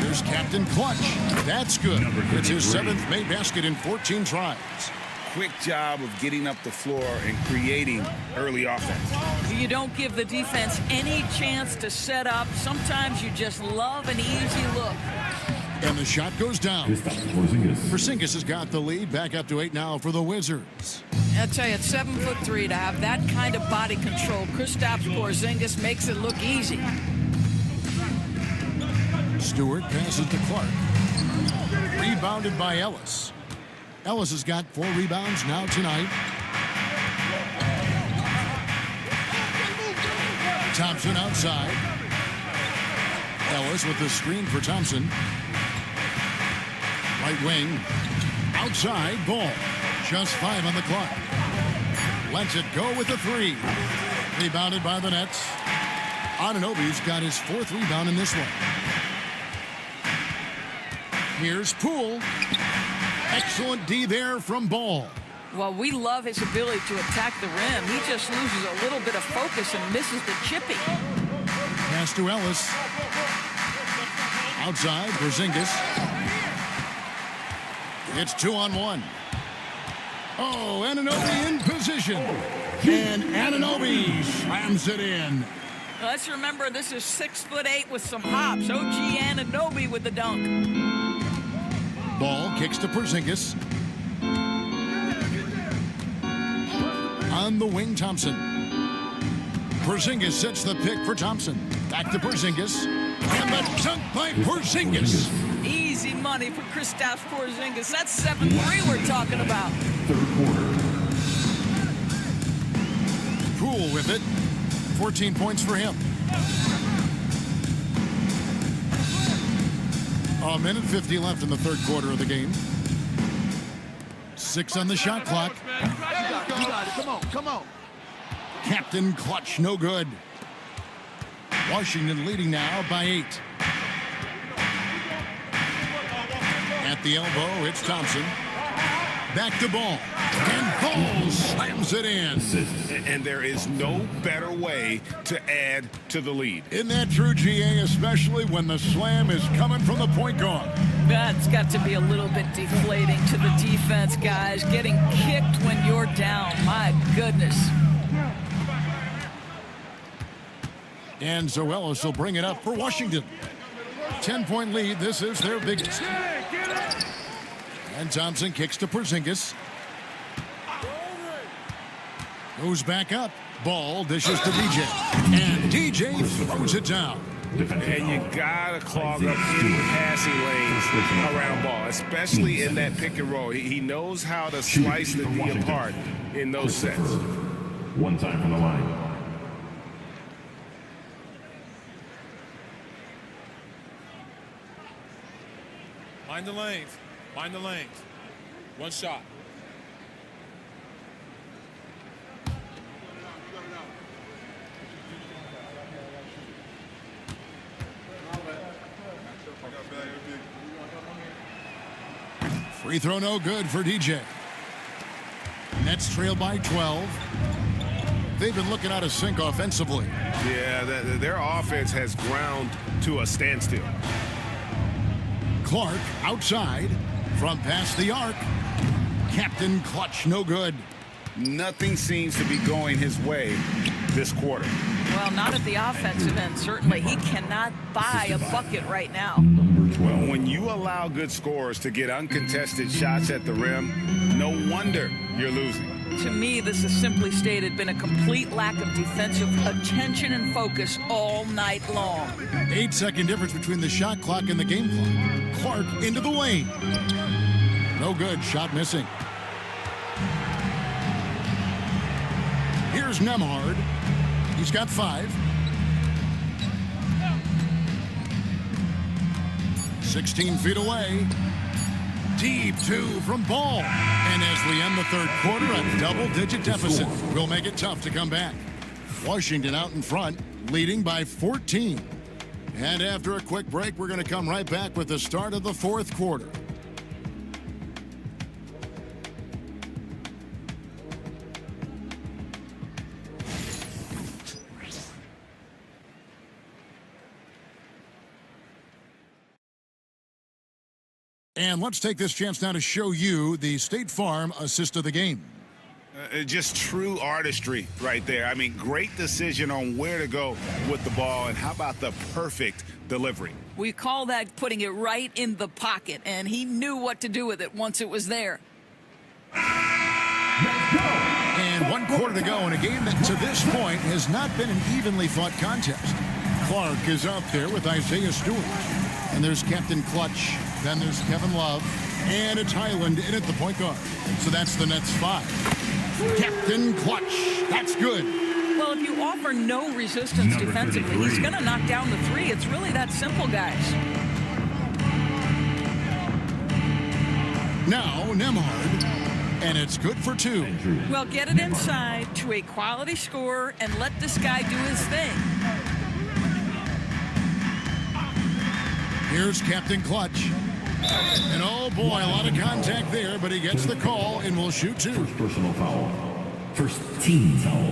Here's Captain Clutch. That's good. It's his 7th made basket in 14 tries. Quick job of getting up the floor and creating early offense. You don't give the defense any chance to set up. Sometimes you just love an easy look. And the shot goes down. Porzingis has got the lead. Back up to 8 now for the Wizards. I'll tell you, at 7'3", to have that kind of body control, Kristaps Porzingis makes it look easy. Stewart passes to Clark. Rebounded by Ellis. Ellis has got 4 rebounds now tonight. Thompson outside. Ellis with the screen for Thompson. Right wing. Outside. Ball. Just 5 on the clock. Lets it go with the 3. Rebounded by the Nets. Anunoby's got his 4th rebound in this one. Here's Poole. Excellent D there from Ball. Well, we love his ability to attack the rim. He just loses a little bit of focus and misses the chippy. Pass to Ellis. Outside, Porzingis. It's 2-on-1. Oh, Anunoby in position. And Anunoby slams it in. Let's remember, this is 6'8" with some hops. OG Anunoby with the dunk. Ball kicks to Porzingis. On the wing, Thompson. Porzingis sets the pick for Thompson. Back to Porzingis. And the dunk by Porzingis. Easy money for Kristaps Porzingis. That's 7'3" we're talking about. Third quarter. Poole with it. 14 points for him. A minute 50 left in the third quarter of the game. 6 on the shot clock. You got it. Come on. Captain Clutch, no good. Washington leading now by 8. At the elbow, it's Thompson. Back to Ball. And Ball slams it in. And there is no better way to add to the lead. Isn't that true, GA, especially when the slam is coming from the point guard? That's got to be a little bit deflating to the defense, guys. Getting kicked when you're down. My goodness. And so Ellis will bring it up for Washington. 10-point lead. This is their biggest. And Thompson kicks to Porzingis. Goes back up. Ball dishes to DJ. And DJ throws it down. And you gotta clog up any passing lanes around Ball, especially in that pick and roll. He knows how to slice the D apart in those sets. One time from the line. Mind the lanes. Mind the lanes. One shot. Free throw no good for DJ. Nets trail by 12. They've been looking out of sync offensively. Yeah, their offense has ground to a standstill. Clark outside from past the arc. Captain Clutch, no good. Nothing seems to be going his way this quarter. Well, not at the offensive end, certainly. He cannot buy a bucket right now. Number 12. When you allow good scorers to get uncontested shots at the rim, no wonder you're losing. To me, this is simply stated been a complete lack of defensive attention and focus all night long. 8-second difference between the shot clock and the game clock. Clark into the lane. No good. Shot missing. Here's Nemhard. He's got 5. 16 feet away. Deep 2 from Ball. And as we end the third quarter, a double-digit deficit will make it tough to come back. Washington out in front, leading by 14. And after a quick break, we're going to come right back with the start of the fourth quarter. And let's take this chance now to show you the State Farm assist of the game. Just true artistry right there. I mean, great decision on where to go with the ball, and how about the perfect delivery? We call that putting it right in the pocket, and he knew what to do with it once it was there. And 1 quarter to go in a game that to this point has not been an evenly fought contest. Clark is out there with Isaiah Stewart. And there's Captain Clutch. Then there's Kevin Love. And it's Highland in at the point guard. So that's the Nets 5. Captain Clutch. That's good. Well, if you offer no resistance defensively, he's going to knock down the 3. It's really that simple, guys. Now Nemhard. And it's good for 2. Well, get it inside to a quality scorer and let this guy do his thing. Here's Captain Clutch. And oh boy, a lot of contact there, but he gets the call and will shoot 2. First personal foul. First team foul.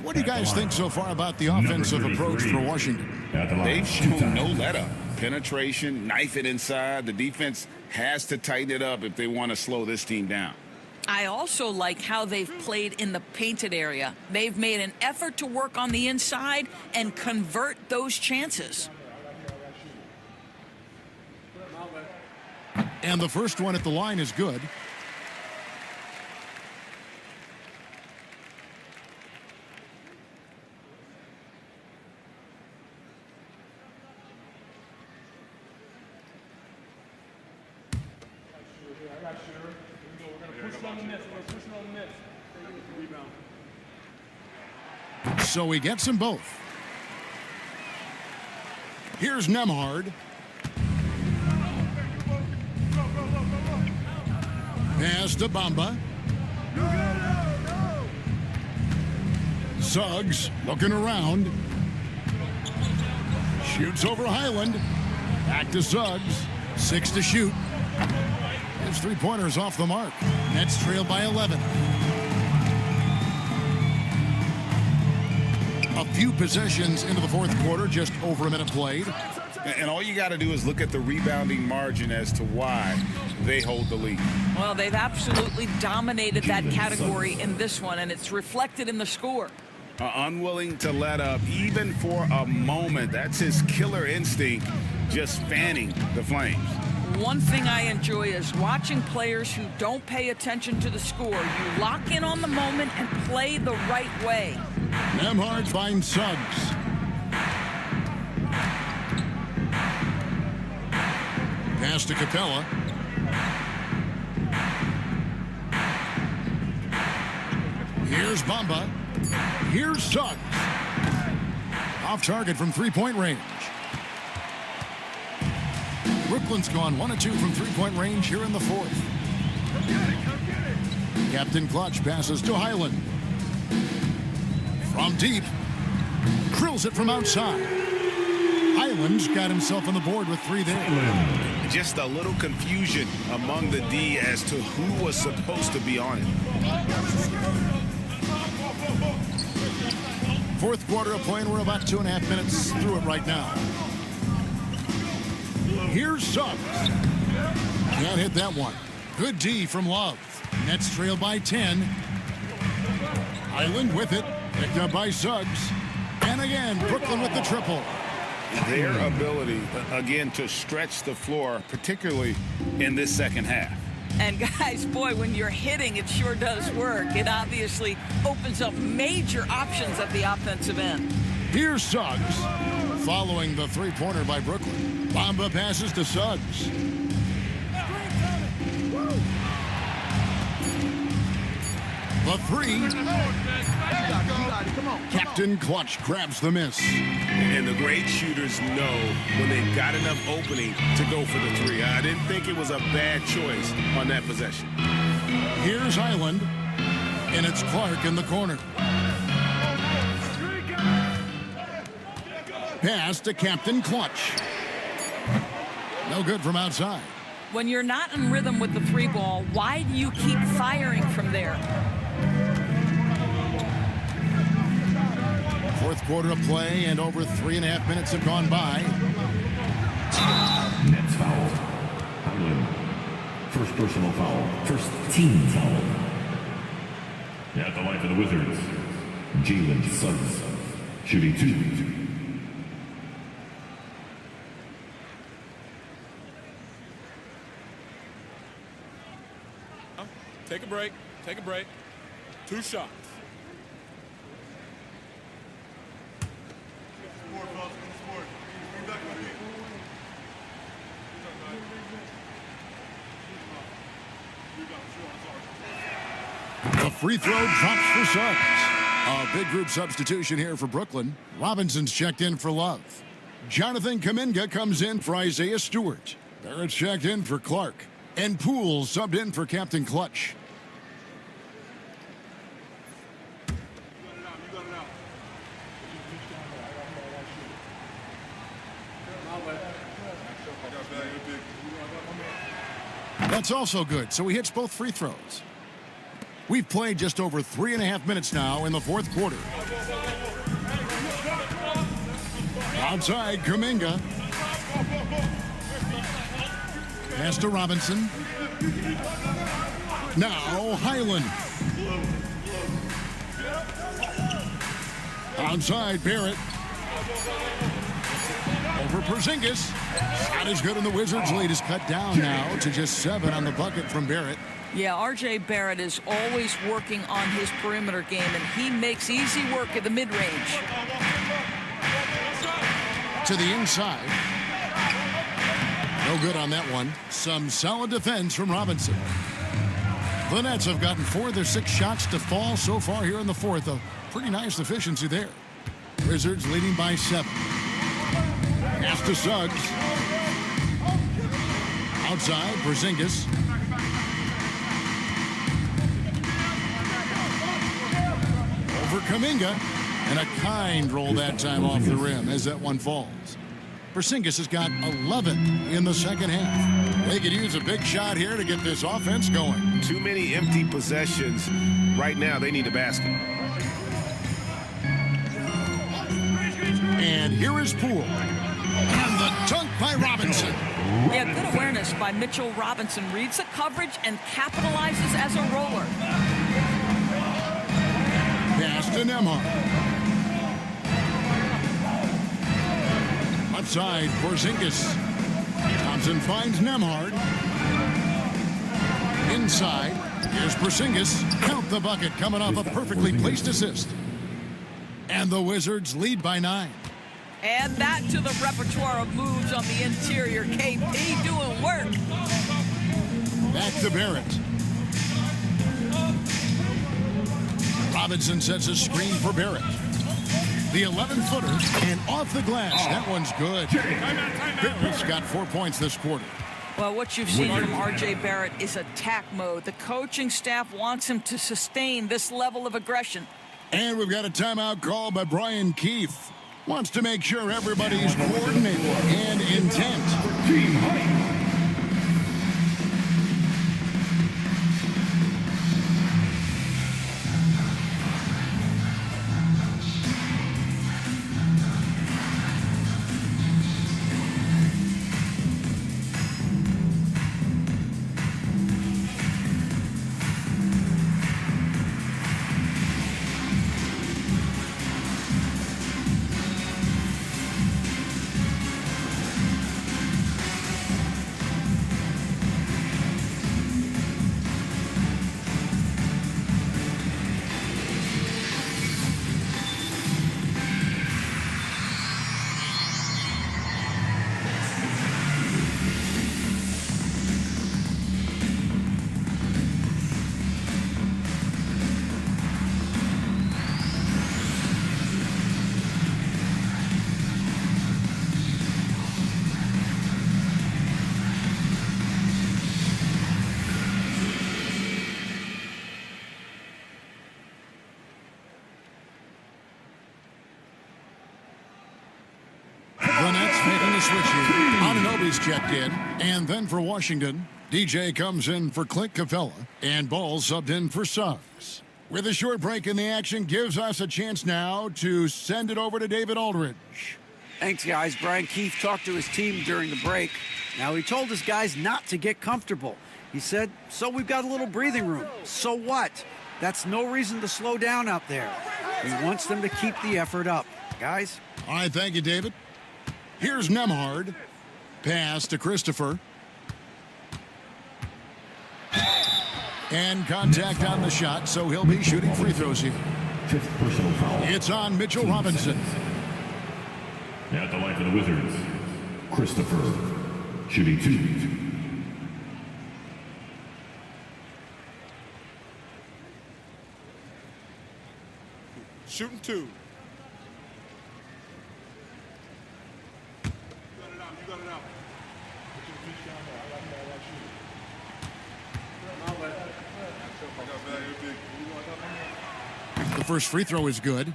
What do you guys think so far about the offensive approach for Washington? They've shown no let-up. Penetration, knife it inside. The defense has to tighten it up if they want to slow this team down. I also like how they've played in the painted area. They've made an effort to work on the inside and convert those chances. And the first one at the line is good. So he gets them both. Here's Nemhard. Pass to Bamba. Suggs looking around. Shoots over Highland. Back to Suggs. 6 to shoot. His three-pointers off the mark. Nets trail by 11. A few possessions into the fourth quarter, just over a minute played. And all you got to do is look at the rebounding margin as to why they hold the lead. Well, they've absolutely dominated that category in this one, and it's reflected in the score. Unwilling to let up, even for a moment. That's his killer instinct, just fanning the flames. One thing I enjoy is watching players who don't pay attention to the score. You lock in on the moment and play the right way. Nemhard finds Suggs. Pass to Capella. Here's Bamba. Here's Suggs. Off target from three-point range. Brooklyn's gone 1 of 2 from three-point range here in the fourth. Captain Clutch passes to Highland. From deep. Drills it from outside. Highland's got himself on the board with 3 there. Just a little confusion among the D as to who was supposed to be on it. Fourth quarter of play, and we're about 2.5 minutes through it right now. Here's Suggs. Can't hit that one. Good D from Love. Nets trail by 10. Highland with it. Picked up by Suggs. And again, Brooklyn with the triple. Their ability, again, to stretch the floor, particularly in this second half. And guys, boy, when you're hitting, it sure does work. It obviously opens up major options at the offensive end. Here's Suggs, following the three-pointer by Brooklyn. Bamba passes to Suggs. The three. Captain Clutch grabs the miss. And the great shooters know when they've got enough opening to go for the three. I didn't think it was a bad choice on that possession. Here's Highland, and it's Clark in the corner. Pass to Captain Clutch. No good from outside. When you're not in rhythm with the three ball, why do you keep firing from there? Fourth quarter of play, and over 3.5 minutes have gone by. Nets foul. Highland. First personal foul. First team foul. At the line for the Wizards, Jalen Suggs, shooting 2. Take a break. Take a break. 2 shots. The free throw drops for Suggs. A big group substitution here for Brooklyn. Robinson's checked in for Love. Jonathan Kuminga comes in for Isaiah Stewart. Barrett's checked in for Clark. And Poole subbed in for Captain Clutch. That's also good, so he hits both free throws. We've played just over 3.5 minutes now in the fourth quarter. Outside, Kuminga. Pass to Robinson. Now, Highland. Outside, Barrett. Over Porzingis. Shot is good, and the Wizards' lead is cut down now to just 7 on the bucket from Barrett. Yeah, R.J. Barrett is always working on his perimeter game, and he makes easy work at the mid-range. To the inside. No good on that one. Some solid defense from Robinson. The Nets have gotten 4 of their 6 shots to fall so far here in the fourth. A pretty nice efficiency there. Wizards leading by 7. Pass to Suggs. Outside, Porzingis. Over Kuminga. And a kind roll that time off the rim as that one falls. Porzingis has got 11 in the second half. They could use a big shot here to get this offense going. Too many empty possessions. Right now, they need a basket. And here is Poole. And the dunk by Robinson. Yeah, good awareness by Mitchell Robinson. Reads the coverage and capitalizes as a roller. Pass to Nembhard. Outside, Porzingis. Thompson finds Nembhard. Inside, here's Porzingis. Count the bucket, coming off a perfectly placed assist. And the Wizards lead by 9. Add that to the repertoire of moves on the interior. KP doing work. Back to Barrett. Robinson sets a screen for Barrett. The 11-footer, and off the glass. That one's good. Barrett's got 4 points this quarter. Well, what you've seen from R.J. Barrett is attack mode. The coaching staff wants him to sustain this level of aggression. And we've got a timeout call by Brian Keith. Wants to make sure everybody's coordinated and intent. Team Hype. a switch here. Anunoby's checked in. And then for Washington, DJ comes in for Clint Capella. And Ball subbed in for Suggs. With a short break in the action, gives us a chance now to send it over to David Aldridge. Thanks, guys. Brian Keefe talked to his team during the break. Now, he told his guys not to get comfortable. He said, so we've got a little breathing room. So what? That's no reason to slow down out there. He wants them to keep the effort up. Guys? All right, thank you, David. Here's Nemhard. Pass to Christopher. And contact on the shot, so he'll be shooting free throws here. Fifth personal foul. It's on Mitchell Robinson. At the line for the Wizards, Christopher, shooting 2. Shooting 2. You got it out. You got it out. The first free throw is good.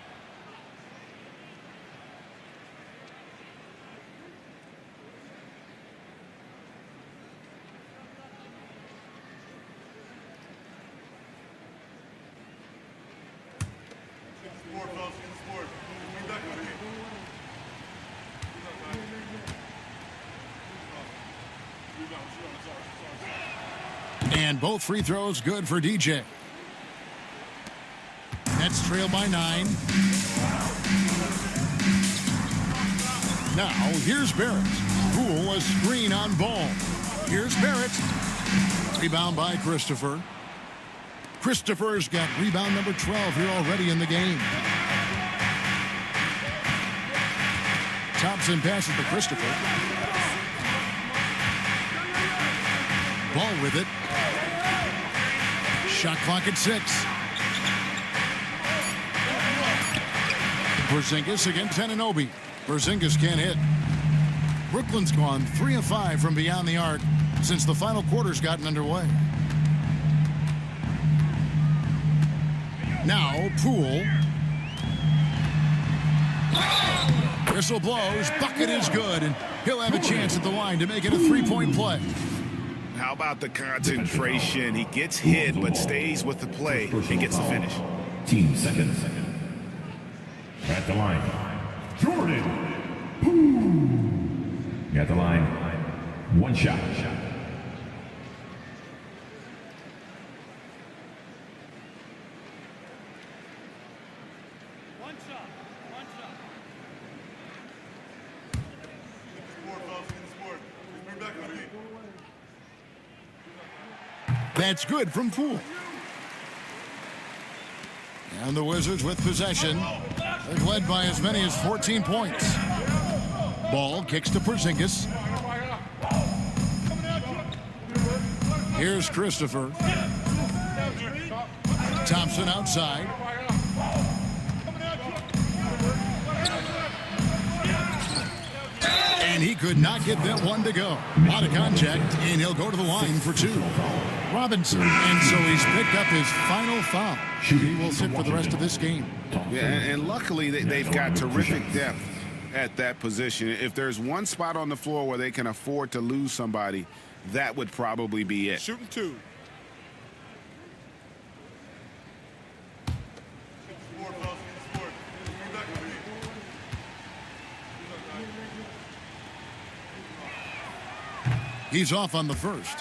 And both free throws good for DJ. Nets trail by 9. Now, here's Barrett. Poole a screen on Ball. Here's Barrett. Rebound by Christopher. Christopher's got rebound number 12 here already in the game. Thompson passes to Christopher. Ball with it. Shot clock at 6. Porzingis against Anunoby. Porzingis can't hit. Brooklyn's gone 3 of 5 from beyond the arc since the final quarter's gotten underway. Now, Poole. Whistle blows. Bucket is good, and he'll have a chance at the line to make it a 3-point play. How about the concentration? He gets hit, but stays with the play and gets the finish. Team second. At the line, Jordan. Poole. At the line, 1 shot. That's good from Poole. And the Wizards with possession. They've led by as many as 14 points. Ball kicks to Porzingis. Here's Christopher. Thompson outside. And he could not get that one to go. A lot of contact, and he'll go to the line for 2. Robinson, and so he's picked up his final foul. He will sit for the rest of this game. Yeah, and luckily they've got terrific depth at that position. If there's one spot on the floor where they can afford to lose somebody, that would probably be it. Shooting 2. He's off on the first.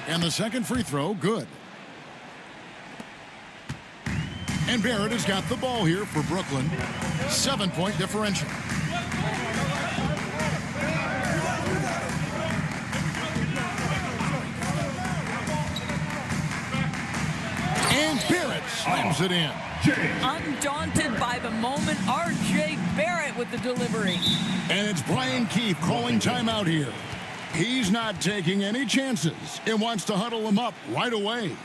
And the second free throw, good. And Barrett has got the ball here for Brooklyn. 7-point differential. And Barrett slams it in. Undaunted by the moment, R.J. Barrett with the delivery. And it's Brian Keefe calling timeout here. He's not taking any chances and wants to huddle him up right away.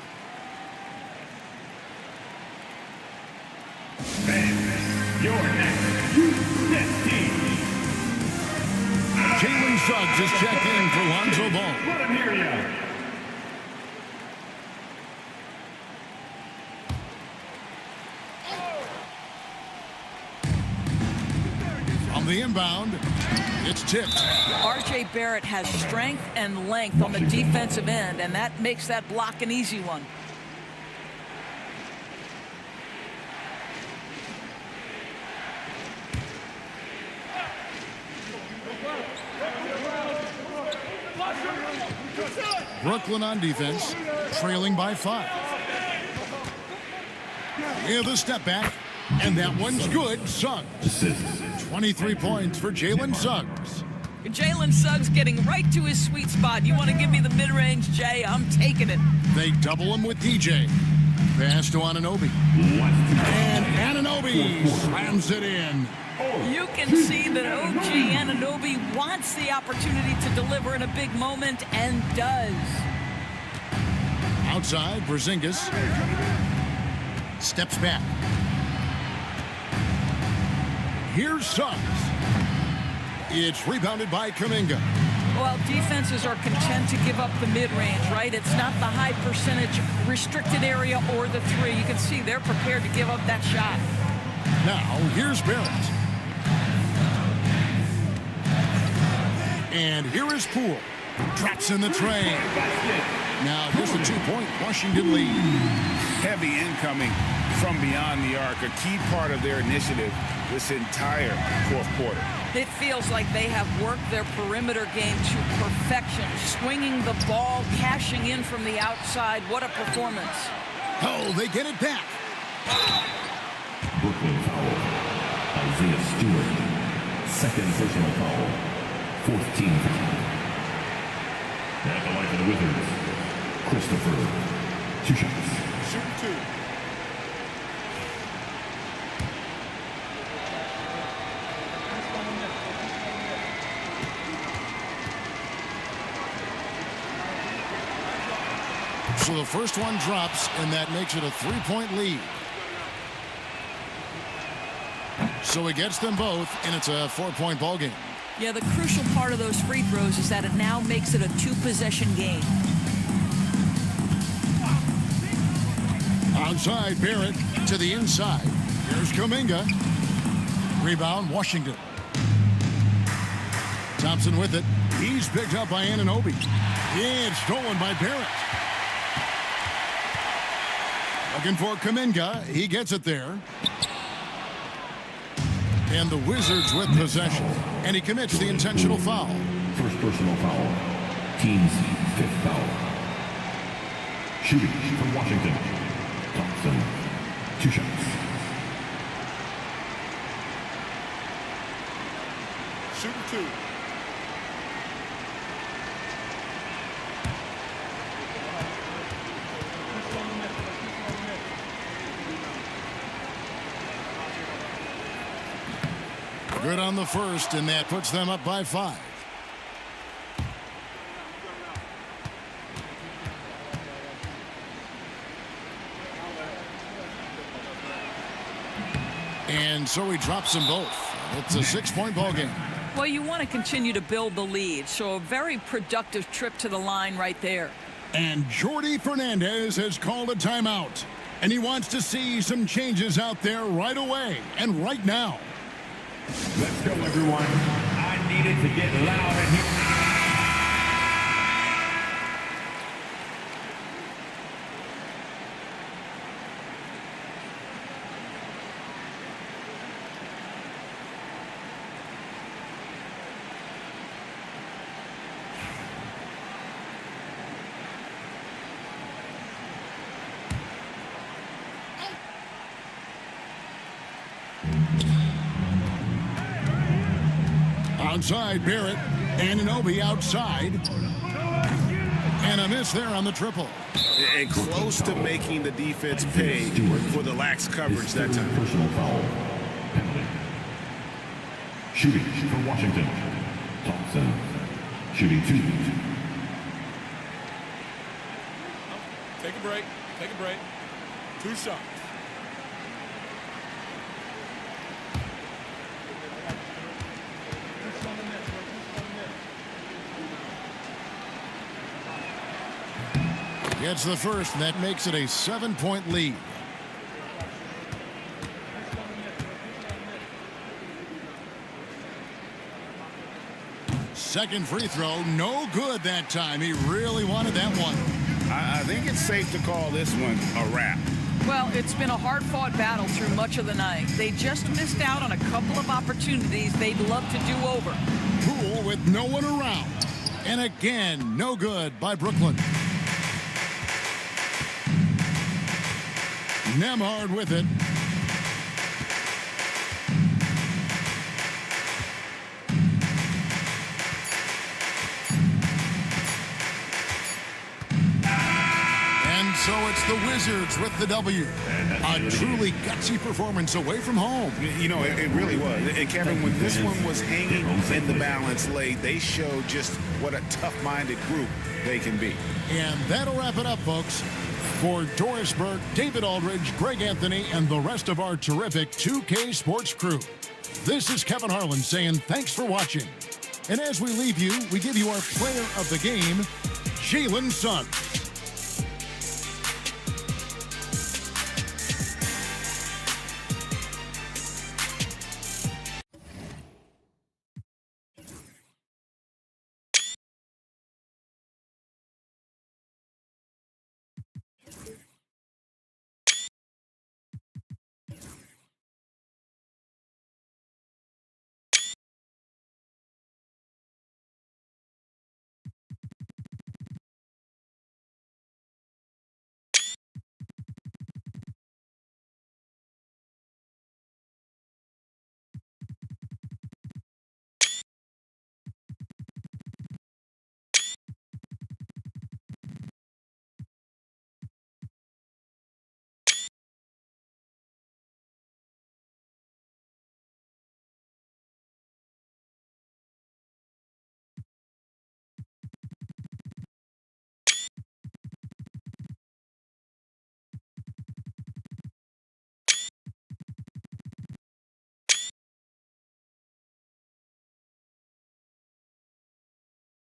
And your next team. Jalen Suggs is checked in for Lonzo Ball. Let him hear you. On the inbound, it's tipped. R.J. Barrett has strength and length on the defensive end, and that makes that block an easy one. Brooklyn on defense, trailing by 5. Yeah, the step back, and that one's good. Suggs. 23 points for Jalen Suggs. Jalen Suggs getting right to his sweet spot. You want to give me the mid-range, Jay? I'm taking it. They double him with DJ. Pass to Anunoby. And Anunoby slams it in. You can see that OG Anunoby wants the opportunity to deliver in a big moment and does. Outside, Porzingis steps back. Here's Suggs. It's rebounded by Kuminga. Well, defenses are content to give up the mid-range, right? It's not the high percentage restricted area or the three. You can see they're prepared to give up that shot. Now, here's Barrett. And here is Poole. Drops in the train. Now, here's the 2-point Washington lead. Heavy incoming from beyond the arc, a key part of their initiative this entire fourth quarter. It feels like they have worked their perimeter game to perfection, swinging the ball, cashing in from the outside. What a performance. Oh, they get it back. Brooklyn foul. Isaiah Stewart. Second personal foul. 4th team foul. At the line for the Wizards, Christopher. 2 shots. Shoot 2. So the first one drops, and that makes it a 3-point lead. So he gets them both, and it's a 4-point ball game. Yeah, the crucial part of those free throws is that it now makes it a 2-possession game. Outside, Barrett to the inside. Here's Kuminga. Rebound, Washington. Thompson with it. He's picked up by Anunoby. It's stolen by Barrett. Looking for Kuminga. He gets it there. And the Wizards with possession. And he commits the intentional foul. First personal foul. Team's 5th foul. Shooting from Washington. Thompson. 2 shots. Shoot 2. Good on the first, and that puts them up by 5. And so he drops them both. It's a 6-point ball game. Well, you want to continue to build the lead, so a very productive trip to the line right there. And Jordi Fernandez has called a timeout. And he wants to see some changes out there right away and right now. Let's go, everyone. I needed to get loud in here. Outside, Barrett. Anunoby outside. And a miss there on the triple. And close to making the defense pay for the lax coverage that time. Personal foul. Penalty. Shooting for Washington. Thompson. Shooting 2. Take a break. Take a break. 2 shots. Gets the first, and that makes it a 7-point lead. Second free throw, no good that time. He really wanted that one. I think it's safe to call this one a wrap. Well, it's been a hard-fought battle through much of the night. They just missed out on a couple of opportunities they'd love to do over. Poole with no one around. And again, no good by Brooklyn. Nembhard with it. And so it's the Wizards with the W. A truly gutsy performance away from home. You know, it really was. And Kevin, when this one was hanging in the balance late, they showed just what a tough-minded group they can be. And that'll wrap it up, folks. For Doris Burke, David Aldridge, Greg Anthony, and the rest of our terrific 2K Sports crew, this is Kevin Harlan saying thanks for watching. And as we leave you, we give you our player of the game, Jalen Suggs.